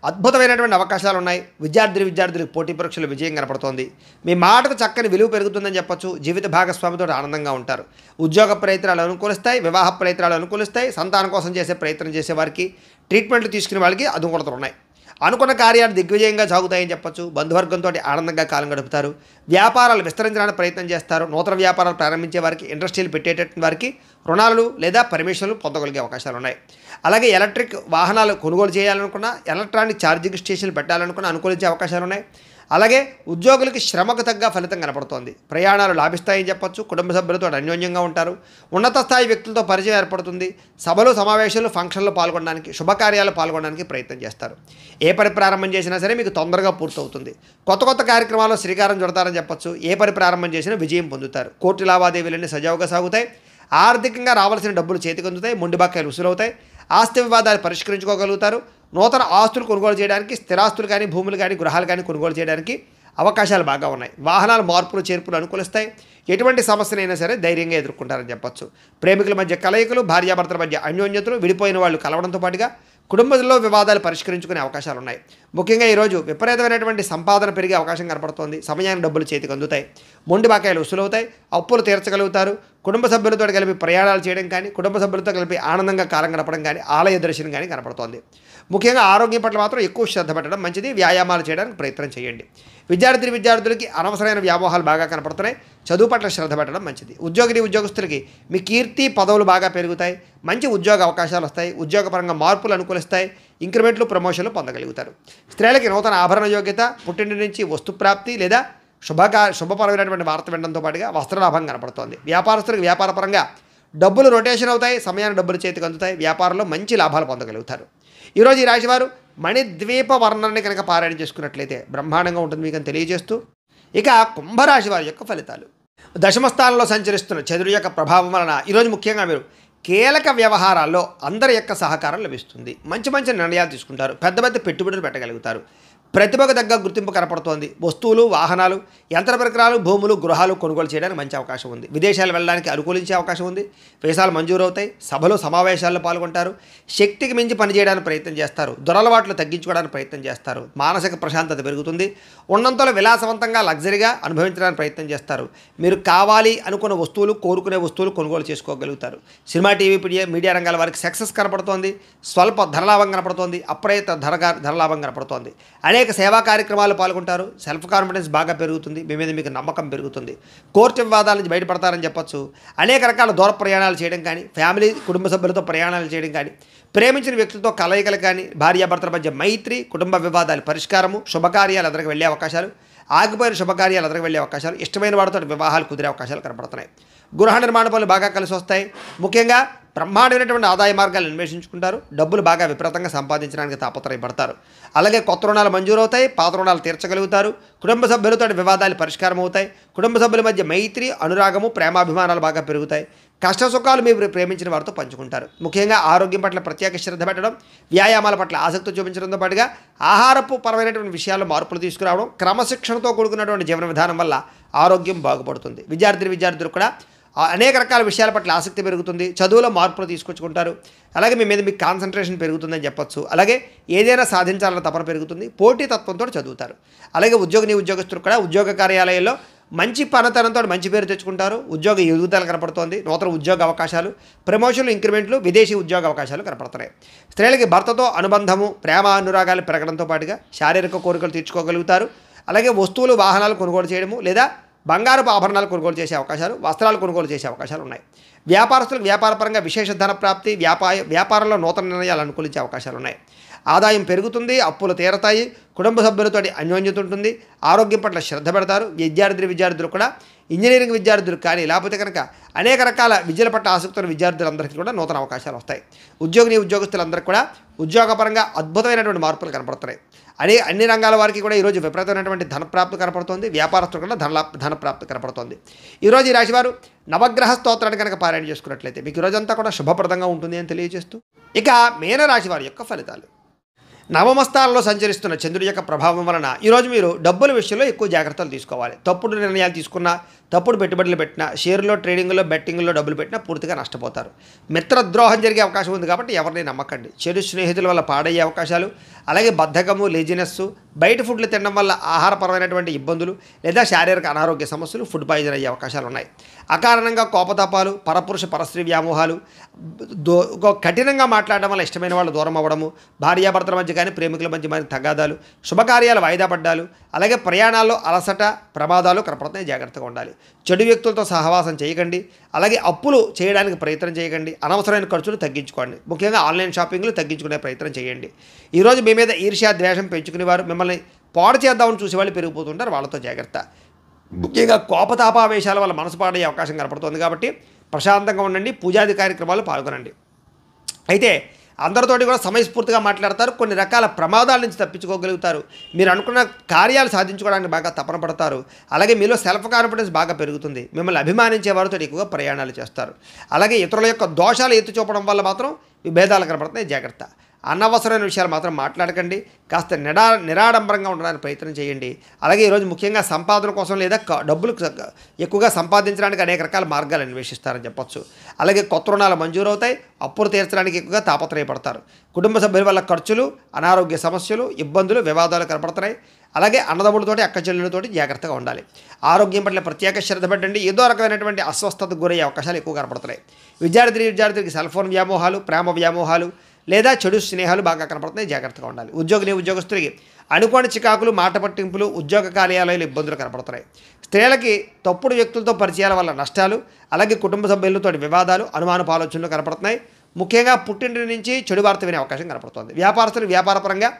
అద్భుతమైనటువంటి అవకాశాలు ఉన్నాయి. విద్యార్థులకు పోటీ పరీక్షలు విజయం కనపడుతోంది. మీ మాటకు చక్కని విలువ పెరుగుతుందని చెప్పొచ్చు. జీవిత భాగస్వామితో ఆనందంగా ఉంటారు. ఉద్యోగ ప్రయత్నాలు అనుకూలిస్తాయి, వివాహ ప్రయత్నాలు అనుకూలిస్తాయి. సంతానం కోసం చేసే ప్రయత్నం చేసే వారికి, ట్రీట్మెంట్లు తీసుకునే వాళ్ళకి అనుకూలతలు ఉన్నాయి. అనుకున్న కార్యాలు దిగ్విజయంగా సాగుతాయని చెప్పొచ్చు. బంధువర్గంతో ఆనందంగా కాలం గడుపుతారు. వ్యాపారాలు విస్తరించడానికి ప్రయత్నం చేస్తారు. నూతన వ్యాపారాలు ప్రారంభించే వారికి, ఇండస్ట్రీలు పెట్టేటటువంటి వారికి రుణాలు లేదా పర్మిషన్లు పొందగలిగే అవకాశాలు ఉన్నాయి. అలాగే ఎలక్ట్రిక్ వాహనాలు కొనుగోలు చేయాలనుకున్నా, ఎలక్ట్రానిక్ ఛార్జింగ్ స్టేషన్లు పెట్టాలనుకున్నా అనుకూలించే అవకాశాలు ఉన్నాయి. అలాగే ఉద్యోగులకి శ్రమకు తగ్గ ఫలితం కనపడుతోంది. ప్రయాణాలు లాభిస్తాయని చెప్పొచ్చు. కుటుంబ సభ్యులతో అన్యోన్యంగా ఉంటారు. ఉన్నత స్థాయి వ్యక్తులతో పరిచయం ఏర్పడుతుంది. సభలు, సమావేశాలు, ఫంక్షన్లు పాల్గొనడానికి, శుభకార్యాలు పాల్గొనడానికి ప్రయత్నం చేస్తారు. ఏ పని ప్రారంభం చేసినా సరే మీకు తొందరగా పూర్తవుతుంది. కొత్త శ్రీకారం చుడతారని చెప్పొచ్చు. ఏ పని ప్రారంభం చేసినా విజయం పొందుతారు. కోర్టు లావాదేవీలన్నీ సజావుగా సాగుతాయి. ఆర్థికంగా రావాల్సిన డబ్బులు చేతికి అందుతాయి. మొండి బకాయిలు వసూలవుతాయి. ఆస్తి వివాదాలు పరిష్కరించుకోగలుగుతారు. నూతన ఆస్తులు కొనుగోలు చేయడానికి, స్థిరాస్తులు కానీ, భూములు కానీ, గృహాలు కానీ కొనుగోలు చేయడానికి అవకాశాలు బాగా ఉన్నాయి. వాహనాల మార్పులు చేర్పులు అనుకూలిస్తాయి. ఎటువంటి సమస్యనైనా సరే ధైర్యంగా ఎదుర్కొంటారని చెప్పొచ్చు. ప్రేమికుల మధ్య కలయికలు, భార్యాభర్తల మధ్య అన్యోన్యతలు, విడిపోయిన వాళ్ళు కలవడంతో పాటుగా కుటుంబంలో వివాదాలు పరిష్కరించుకునే అవకాశాలు ఉన్నాయి. ముఖ్యంగా ఈరోజు విపరీతమైనటువంటి సంపాదన పెరిగే అవకాశం కనపడుతోంది. సమయానికి డబ్బులు చేతికి అందుతాయి. మొండి బకాయిలు వసూలవుతాయి. అప్పులు తీర్చగలుగుతారు. కుటుంబ సభ్యులతో కలిపి ప్రయాణాలు చేయడం కానీ, కుటుంబ సభ్యులతో కలిపి ఆనందంగా కాలం గడపడం కానీ, ఆలయ దర్శనం కానీ కనపడుతోంది. ముఖ్యంగా ఆరోగ్యం పట్ల మాత్రం ఎక్కువ శ్రద్ధ పెట్టడం మంచిది. వ్యాయామాలు చేయడానికి ప్రయత్నం చేయండి. విద్యార్థులకి అనవసరమైన వ్యామోహాలు బాగా కనపడుతున్నాయి. చదువు పట్ల శ్రద్ధ పెట్టడం మంచిది. ఉద్యోగస్తులకి మీ కీర్తి పదవులు బాగా పెరుగుతాయి. మంచి ఉద్యోగ అవకాశాలు వస్తాయి. ఉద్యోగపరంగా మార్పులు అనుకూలిస్తాయి. ఇంక్రిమెంట్లు, ప్రమోషన్లు పొందగలుగుతారు. స్త్రీలకి నూతన ఆభరణ యోగ్యత, పుట్టింటి నుంచి వస్తుప్రాప్తి లేదా శుభపరమైనటువంటి వార్త వినడంతో పాటుగా వస్త్రలాభం కనపడుతోంది. వ్యాపారస్తులకు వ్యాపారపరంగా డబ్బులు రొటేషన్ అవుతాయి. సమయాన్ని డబ్బులు చేతికి అందుతాయి. వ్యాపారంలో మంచి లాభాలు పొందగలుగుతారు. ఈరోజు ఈ రాశివారు మణిద్వీప వర్ణాన్ని కనుక పారాయణ చేసుకున్నట్లయితే బ్రహ్మాండంగా ఉంటుంది మీకు అని తెలియజేస్తూ, ఇక కుంభరాశి వారి యొక్క ఫలితాలు. దశమ స్థానంలో సంచరిస్తున్న చంద్రుడి యొక్క ప్రభావం వలన ఈరోజు ముఖ్యంగా మీరు కీలక వ్యవహారాల్లో అందరి యొక్క సహకారం లభిస్తుంది. మంచి నిర్ణయాలు తీసుకుంటారు. పెద్ద పెట్టుబడులు పెట్టగలుగుతారు. ప్రతిభకు తగ్గ గుర్తింపు కనపడుతోంది. వస్తువులు, వాహనాలు, యంత్ర పరికరాలు, భూములు, గృహాలు కొనుగోలు చేయడానికి మంచి అవకాశం ఉంది. విదేశాలు వెళ్ళడానికి అనుకూలించే అవకాశం ఉంది. వీసాలు మంజూరు అవుతాయి. సభలు, సమావేశాల్లో పాల్గొంటారు. శక్తికి మించి పనిచేయడానికి ప్రయత్నం చేస్తారు. దురలవాట్లు తగ్గించుకోవడానికి ప్రయత్నం చేస్తారు. మానసిక ప్రశాంతత పెరుగుతుంది. ఉన్నంతలో విలాసవంతంగా, లగ్జరీగా అనుభవించడానికి ప్రయత్నం చేస్తారు. మీరు కావాలి అనుకున్న వస్తువులు, కోరుకునే వస్తువులు కొనుగోలు చేసుకోగలుగుతారు. సినిమా, టీవీ, మీడియా రంగాల వారికి సక్సెస్ కనపడుతోంది. స్వల్ప ధరలాభం కనపడుతోంది. అప్రయత్న ధరలాభం కనపడుతోంది. అనేక సేవా కార్యక్రమాలు పాల్గొంటారు. సెల్ఫ్ కాన్ఫిడెన్స్ బాగా పెరుగుతుంది. మీ మీద మీకు నమ్మకం పెరుగుతుంది. కోర్టు వివాదాల నుంచి బయటపడతారని చెప్పొచ్చు. అనేక రకాల దూర ప్రయాణాలు చేయడం కానీ, ఫ్యామిలీ, కుటుంబ సభ్యులతో ప్రయాణాలు చేయడం కానీ, ప్రేమించిన వ్యక్తులతో కలయికలు కానీ, భార్యాభర్తల మధ్య మైత్రి, కుటుంబ వివాదాలు పరిష్కారము, శుభకార్యాలు ఎదురుకు వెళ్ళే అవకాశాలు, ఆగిపోయిన శుభకార్యాలు ఎదురుకు వెళ్ళే అవకాశాలు, ఇష్టమైన వాడితో వివాహాలు కుదిరే అవకాశాలు కనపడుతున్నాయి. గృహ నిర్మాణ పనులు బాగా కలిసి వస్తాయి. ముఖ్యంగా బ్రహ్మాండమైనటువంటి ఆదాయ మార్గాలు అన్వేషించుకుంటారు. డబ్బులు బాగా విపరీతంగా సంపాదించడానికి తాపత్రయపడతారు. అలాగే కొత్త రుణాలు మంజూరవుతాయి. పాత రుణాలు తీర్చగలుగుతారు. కుటుంబ సభ్యులతో వివాదాలు పరిష్కారం అవుతాయి. కుటుంబ సభ్యుల మధ్య మైత్రి, అనురాగము, ప్రేమాభిమానాలు బాగా పెరుగుతాయి. కష్ట సుఖాలు మీరు ప్రేమించిన వారితో పంచుకుంటారు. ముఖ్యంగా ఆరోగ్యం పట్ల ప్రత్యేక శ్రద్ధ పెట్టడం, వ్యాయామాల పట్ల ఆసక్తి చూపించడంతో పాటుగా ఆహారపు పరమైనటువంటి విషయాల్లో మార్పులు తీసుకురావడం, క్రమశిక్షణతో కూడుకున్నటువంటి జీవన విధానం వల్ల ఆరోగ్యం బాగుపడుతుంది. విద్యార్థులు కూడా అనేక రకాల విషయాల పట్ల ఆసక్తి పెరుగుతుంది. చదువులో మార్పులు తీసుకొచ్చుకుంటారు. అలాగే మీ మీద మీకు కాన్సన్ట్రేషన్ పెరుగుతుందని చెప్పొచ్చు. అలాగే ఏదైనా సాధించాలన్న తపన పెరుగుతుంది. పోటీతత్వంతో చదువుతారు. అలాగే ఉద్యోగస్తులు కూడా ఉద్యోగ కార్యాలయాల్లో మంచి పనితనంతో మంచి పేరు తెచ్చుకుంటారు. ఉద్యోగ ఎదుగుదల కనపడుతోంది. నూతన ఉద్యోగ అవకాశాలు, ప్రమోషన్లు, ఇంక్రిమెంట్లు, విదేశీ ఉద్యోగ అవకాశాలు కనపడుతున్నాయి. స్త్రీలకి భర్తతో అనుబంధము, ప్రేమ, అనురాగాలు పెరగడంతో పాటుగా శారీరక కోరికలు తీర్చుకోగలుగుతారు. అలాగే వస్తువులు, వాహనాలు కొనుగోలు చేయడము లేదా బంగారపు ఆభరణాలు కొనుగోలు చేసే అవకాశాలు, వస్త్రాలు కొనుగోలు చేసే అవకాశాలు ఉన్నాయి. వ్యాపారస్తులకు వ్యాపారపరంగా విశేష ధన ప్రాప్తి, వ్యాపారంలో నూతన నిర్ణయాలు అనుకూలించే అవకాశాలు ఉన్నాయి. ఆదాయం పెరుగుతుంది, అప్పులు తీరతాయి, కుటుంబ సభ్యులతోటి అన్యోన్యత ఉంటుంది, ఆరోగ్యం పట్ల శ్రద్ధ పెడతారు. విద్యార్థులు కూడా ఇంజనీరింగ్ విద్యార్థులు కానీ లేకపోతే కనుక అనేక రకాల విద్యల పట్ల ఆసక్తి ఉన్న విద్యార్థులందరికీ కూడా నూతన అవకాశాలు వస్తాయి. ఉద్యోగస్తులందరికీ కూడా ఉద్యోగపరంగా అద్భుతమైనటువంటి మార్పులు కనపడుతున్నాయి. అన్ని రంగాల వారికి కూడా ఈరోజు విపరీతమైనటువంటి ధనప్రాప్తి కనపడుతుంది. వ్యాపారస్తులు కూడా ధనప్రాప్తి కనపడుతుంది. ఈరోజు ఈ రాశివారు నవగ్రహ స్తోత్రాన్ని కనుక పారాయణ చేసుకున్నట్లయితే మీకు ఈరోజంతా కూడా శుభప్రదంగా ఉంటుంది అని తెలియజేస్తూ, ఇక మీనరాశి వారి యొక్క ఫలితాలు. నవమ స్థానంలో సంచరిస్తున్న చంద్రుడి యొక్క ప్రభావం వలన ఈరోజు మీరు డబ్బుల విషయంలో ఎక్కువ జాగ్రత్తలు తీసుకోవాలి. తప్పుడు నిర్ణయాలు తీసుకున్నా, తప్పుడు పెట్టుబడులు పెట్టినా, షేర్లో, ట్రేడింగ్లో, బెట్టింగ్లో డబ్బులు పెట్టినా పూర్తిగా నష్టపోతారు. మిత్రద్రోహం జరిగే అవకాశం ఉంది కాబట్టి ఎవరిని నమ్మకండి. చెడు స్నేహితుల వల్ల పాడయ్యే అవకాశాలు, అలాగే బద్ధకము, లేజినెస్, బయట ఫుడ్లు తినడం వల్ల ఆహారపరమైనటువంటి ఇబ్బందులు లేదా శారీరక అనారోగ్య సమస్యలు, ఫుడ్ పాయిజన్ అయ్యే అవకాశాలు ఉన్నాయి. అకారణంగా కోపతాపాలు, పరపురుష పరస్త్రీ వ్యామోహాలు, కఠినంగా మాట్లాడడం వల్ల ఇష్టమైన వాళ్ళు దూరం అవ్వడము, భార్యాభర్తల మధ్య కానీ ప్రేమికుల మధ్య మరి తగాదాలు, శుభకార్యాలు వాయిదా పడ్డాలు, అలాగే ప్రయాణాల్లో అలసట, ప్రమాదాలు కనపడుతున్నాయి. జాగ్రత్తగా ఉండాలి. చెడు వ్యక్తులతో సహవాసం చేయకండి. అలాగే అప్పులు చేయడానికి ప్రయత్నం చేయకండి. అనవసరమైన ఖర్చులు తగ్గించుకోండి. ముఖ్యంగా ఆన్లైన్ షాపింగ్లు తగ్గించుకునే ప్రయత్నం చేయండి. ఈరోజు మీ మీద ఈర్ష్య, ద్వేషం పెంచుకునేవారు, మిమ్మల్ని పాడు చేద్దామని చూసేవాళ్ళు పెరిగిపోతుంటారు. వాళ్ళతో జాగ్రత్త. ముఖ్యంగా కోపతాపావేశాల వల్ల మనసు పాడయ్యే అవకాశం కనపడుతుంది కాబట్టి ప్రశాంతంగా ఉండండి. పూజాది కార్యక్రమాలు పాల్గొనండి. అయితే అందరితోటి కూడా సమయస్ఫూర్తిగా మాట్లాడతారు. కొన్ని రకాల ప్రమాదాల నుంచి తప్పించుకోగలుగుతారు. మీరు అనుకున్న కార్యాలు సాధించుకోవడానికి బాగా తపన పడతారు. అలాగే మీలో సెల్ఫ్ కాన్ఫిడెన్స్ బాగా పెరుగుతుంది. మిమ్మల్ని అభిమానించే వారితో ఎక్కువగా ప్రయాణాలు చేస్తారు. అలాగే ఇతరుల యొక్క దోషాలు ఎత్తి చూపడం వల్ల మాత్రం విభేదాలు కనపడుతున్నాయి. జాగ్రత్త. అనవసరమైన విషయాలు మాత్రం మాట్లాడకండి. కాస్త నిరాడంబరంగా ఉండడానికి ప్రయత్నం చేయండి. అలాగే ఈరోజు ముఖ్యంగా సంపాదన కోసం లేదా డబ్బులు ఎక్కువగా సంపాదించడానికి అనేక రకాల మార్గాలు అన్వేషిస్తారని చెప్పొచ్చు. అలాగే కొత్త రుణాలు మంజూరవుతాయి. అప్పులు తీర్చడానికి ఎక్కువగా తాపత్రయపడతారు. కుటుంబ సభ్యుల వల్ల ఖర్చులు, అనారోగ్య సమస్యలు, ఇబ్బందులు, వివాదాలు కనపడుతున్నాయి. అలాగే అన్నదమ్ములతోటి, అక్క చెల్లెలతోటి జాగ్రత్తగా ఉండాలి. ఆరోగ్యం పట్ల ప్రత్యేక శ్రద్ధ పెట్టండి. ఏదో రకమైనటువంటి అస్వస్థతకు గురయ్యే అవకాశాలు ఎక్కువ కనపడుతున్నాయి. విద్యార్థులకి సెల్ ఫోన్ వ్యామోహాలు, ప్రేమ వ్యామోహాలు లేదా చెడు స్నేహాలు బాగా కనపడుతున్నాయి. జాగ్రత్తగా ఉండాలి. ఉద్యోగస్తులకి అనుకోని చికాకులు, మాట పట్టింపులు, ఉద్యోగ కార్యాలయాలు ఇబ్బందులు కనపడుతున్నాయి. స్త్రీలకి తప్పుడు వ్యక్తులతో పరిచయాల వల్ల నష్టాలు, అలాగే కుటుంబ సభ్యులతో వివాదాలు, అనుమానపు ఆలోచనలు కనపడుతున్నాయి. ముఖ్యంగా పుట్టింటి నుంచి చెడు వార్త వినే అవకాశం కనపడుతుంది. వ్యాపారస్తులు వ్యాపారపరంగా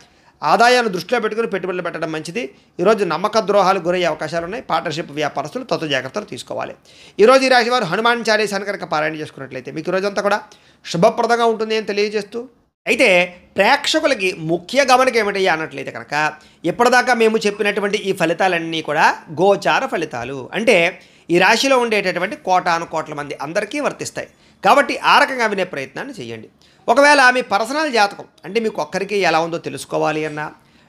ఆదాయాన్ని దృష్టిలో పెట్టుకుని పెట్టుబడులు పెట్టడం మంచిది. ఈరోజు నమ్మక ద్రోహాలు గురయ్యే అవకాశాలు ఉన్నాయి. పార్ట్నర్షిప్ వ్యాపారస్తులు తత్వ జాగ్రత్తలు తీసుకోవాలి. ఈరోజు ఈ రాశి వారు హనుమాన్ చాలీసాను కనుక పారాయణ చేసుకున్నట్లయితే మీకు ఈరోజంతా కూడా శుభప్రదంగా ఉంటుంది అని తెలియజేస్తూ, అయితే ప్రేక్షకులకి ముఖ్య గమనిక ఏమిటి అన్నట్లయితే కనుక ఇప్పటిదాకా మేము చెప్పినటువంటి ఈ ఫలితాలన్నీ కూడా గోచార ఫలితాలు. అంటే ఈ రాశిలో ఉండేటటువంటి కోటాను కోట్ల మంది అందరికీ వర్తిస్తాయి. కాబట్టి ఆ రకంగా వినే ప్రయత్నాన్ని చేయండి. ఒకవేళ మీ పర్సనల్ జాతకం అంటే మీకు ఒక్కరికి ఎలా ఉందో తెలుసుకోవాలి అన్నా,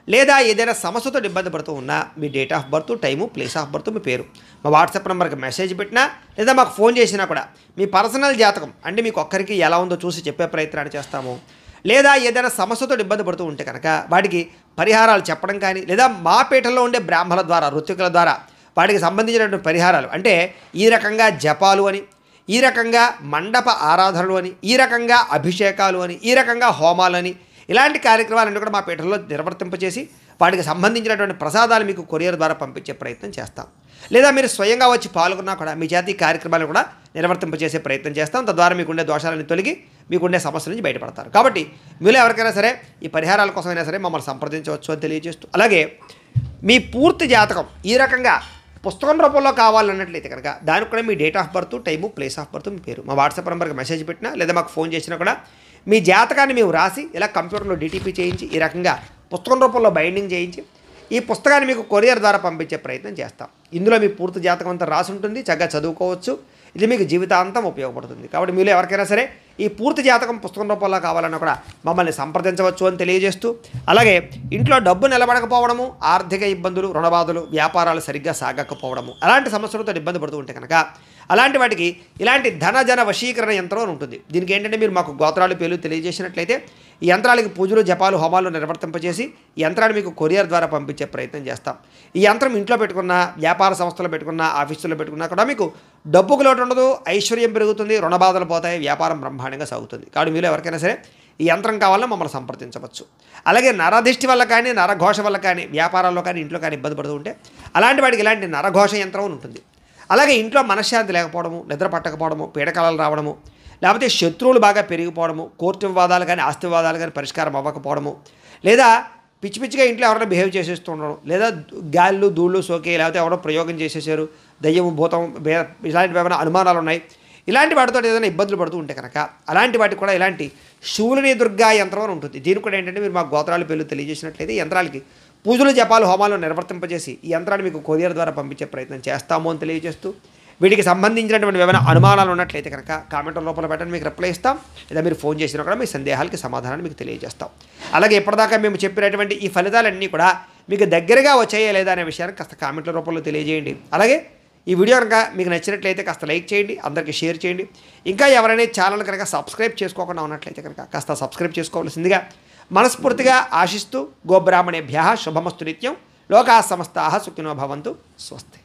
లేదా ఏదైనా సమస్యతో ఇబ్బంది పడుతూ ఉన్నా మీ date of birth, time, place of birth, మీ పేరు మా వాట్సాప్ నెంబర్కి మెసేజ్ పెట్టినా లేదా మాకు ఫోన్ చేసినా కూడా మీ పర్సనల్ జాతకం అంటే మీకు ఒక్కరికి ఎలా ఉందో చూసి చెప్పే ప్రయత్నాన్ని చేస్తాము. లేదా ఏదైనా సమస్యతో ఇబ్బంది పడుతూ ఉంటే కనుక వాటికి పరిహారాలు చెప్పడం కానీ, లేదా మా పీఠంలో ఉండే బ్రాహ్మణుల ద్వారా, ఋత్వికుల ద్వారా వాటికి సంబంధించినటువంటి పరిహారాలు అంటే ఈ రకంగా జపాలు అని, ఈ రకంగా మండప ఆరాధనలు అని, ఈ రకంగా అభిషేకాలు అని, ఈ రకంగా హోమాలని, ఇలాంటి కార్యక్రమాలన్నీ కూడా మా పీఠంలో నిర్వర్తింపచేసి వాటికి సంబంధించినటువంటి ప్రసాదాలు మీకు కొరియర్ ద్వారా పంపించే ప్రయత్నం చేస్తాం. లేదా మీరు స్వయంగా వచ్చి పాల్గొన్నా కూడా మీ చేత ఈ కార్యక్రమాలను కూడా నిర్వర్తింపచేసే ప్రయత్నం చేస్తాం. తద్వారా మీకుండే దోషాలను తొలగి మీకుండే సమస్యల నుంచి బయటపడతారు. కాబట్టి మీరు ఎవరికైనా సరే ఈ పరిహారాల కోసమైనా సరే మమ్మల్ని సంప్రదించవచ్చు అని తెలియజేస్తూ, అలాగే మీ పూర్తి జాతకం ఈ రకంగా పుస్తకం రూపంలో కావాలన్నట్లయితే కనుక దానికి కూడా మీ date of birth, time, place of birth, మీ పేరు మా వాట్సాప్ నెంబర్కి మెసేజ్ పెట్టినా లేదా మాకు ఫోన్ చేసినా కూడా మీ జాతకాన్ని మేము రాసి ఇలా కంప్యూటర్లో డిటిపి చేయించి ఈ రకంగా పుస్తకం రూపంలో బైండింగ్ చేయించి ఈ పుస్తకాన్ని మీకు కొరియర్ ద్వారా పంపించే ప్రయత్నం చేస్తాం. ఇందులో మీ పూర్తి జాతకం అంతా రాసి ఉంటుంది. చక్కగా చదువుకోవచ్చు. ఇది మీకు జీవితాంతం ఉపయోగపడుతుంది. కాబట్టి మీరు ఎవరికైనా సరే ఈ పూర్తి జాతకం పుస్తకం రూపంలో కావాలన్నా కూడా మమ్మల్ని సంప్రదించవచ్చు అని తెలియజేస్తూ, అలాగే ఇంట్లో డబ్బు నిలబడకపోవడము, ఆర్థిక ఇబ్బందులు, రుణబాధలు, వ్యాపారాలు సరిగ్గా సాగకపోవడము, అలాంటి సమస్యలతో ఇబ్బంది పడుతూ ఉంటే కనుక అలాంటి వాటికి ఇలాంటి ధన వశీకరణ యంత్రం ఉంటుంది. దీనికి ఏంటంటే మీరు మాకు గోత్రాలు, పేర్లు తెలియజేసినట్లయితే ఈ యంత్రాలకి పూజలు, జపాలు, హోమాలు నిర్వర్తింపజేసి ఈ యంత్రాన్ని మీకు కొరియర్ ద్వారా పంపించే ప్రయత్నం చేస్తాం. ఈ యంత్రం ఇంట్లో పెట్టుకున్న, వ్యాపార సంస్థలో పెట్టుకున్న, ఆఫీసులో పెట్టుకున్నా కూడా మీకు డబ్బుకు లోటు ఉండదు, ఐశ్వర్యం పెరుగుతుంది, రుణబాధలు పోతాయి, వ్యాపారం బ్రహ్మాండంగా సాగుతుంది. కాబట్టి మీరు ఎవరికైనా సరే ఈ యంత్రం కావాలన్నా మమ్మల్ని సంప్రదించవచ్చు. అలాగే నరదిష్టి వల్ల కానీ, నరఘోష వల్ల కానీ, వ్యాపారాల్లో కానీ, ఇంట్లో కానీ ఇబ్బంది పడుతూ ఉంటే అలాంటి వాటికి ఇలాంటి నరఘోష యంత్రం ఉంటుంది. అలాగే ఇంట్లో మనశ్శాంతి లేకపోవడము, నిద్ర పట్టకపోవడము, పీడకలలు రావడము, లేకపోతే శత్రువులు బాగా పెరిగిపోవడము, కోర్టు వివాదాలు కానీ, ఆస్తి వివాదాలు కానీ పరిష్కారం అవ్వకపోవడము, లేదా పిచ్చి పిచ్చిగా ఇంట్లో ఎవరైనా బిహేవ్ చేసేస్తూ ఉండడం, లేదా గాళ్ళు ధూళ్ళు సోకే, లేకపోతే ఎవరో ప్రయోగం చేసేసారు, దయ్యం భూతం ఇలాంటివి ఏమైనా అనుమానాలు ఉన్నాయి, ఇలాంటి వాటితో ఏదైనా ఇబ్బందులు పడుతూ ఉంటే కనుక అలాంటి వాటికి కూడా ఇలాంటి శూలిని దుర్గా యంత్రం అని ఉంటుంది. దీనికి కూడా ఏంటంటే మీరు మా గోత్రాలు పేర్లు తెలియజేసినట్లయితే యంత్రాలకి పూజలు జపాలు హోమాలు నిర్వర్తింపజేసి ఈ యంత్రాన్ని మీకు కొరియర్ ద్వారా పంపించే ప్రయత్నం చేస్తాము అని తెలియజేస్తూ, వీటికి సంబంధించినటువంటి ఏమైనా అనుమానాలు ఉన్నట్లయితే కనుక కామెంట్ లోపల పెట్టండి, మీకు రిప్లై ఇస్తాం. లేదా మీరు ఫోన్ చేసినా కూడా మీ సందేహాలకి సమాధానాన్ని మీకు తెలియజేస్తాం. అలాగే ఇప్పటిదాకా మేము చెప్పినటువంటి ఈ ఫలితాలన్నీ కూడా మీకు దగ్గరగా వచ్చాయా లేదా అనే విషయాన్ని కాస్త కామెంట్ల రూపంలో తెలియజేయండి. అలాగే ఈ వీడియో కనుక మీకు నచ్చినట్లయితే కాస్త లైక్ చేయండి, అందరికీ షేర్ చేయండి. ఇంకా ఎవరైనా ఛానల్ కనుక సబ్స్క్రైబ్ చేసుకోకుండా ఉన్నట్లయితే కనుక కాస్త సబ్స్క్రైబ్ చేసుకోవాల్సిందిగా మనస్ఫూర్తిగా ఆశిస్తూ, గోబ్రాహ్మణేభ్యః శుభమస్తు నిత్యం, లోకాः సమస్తాः సుఖినో భవంతు, స్వస్తి.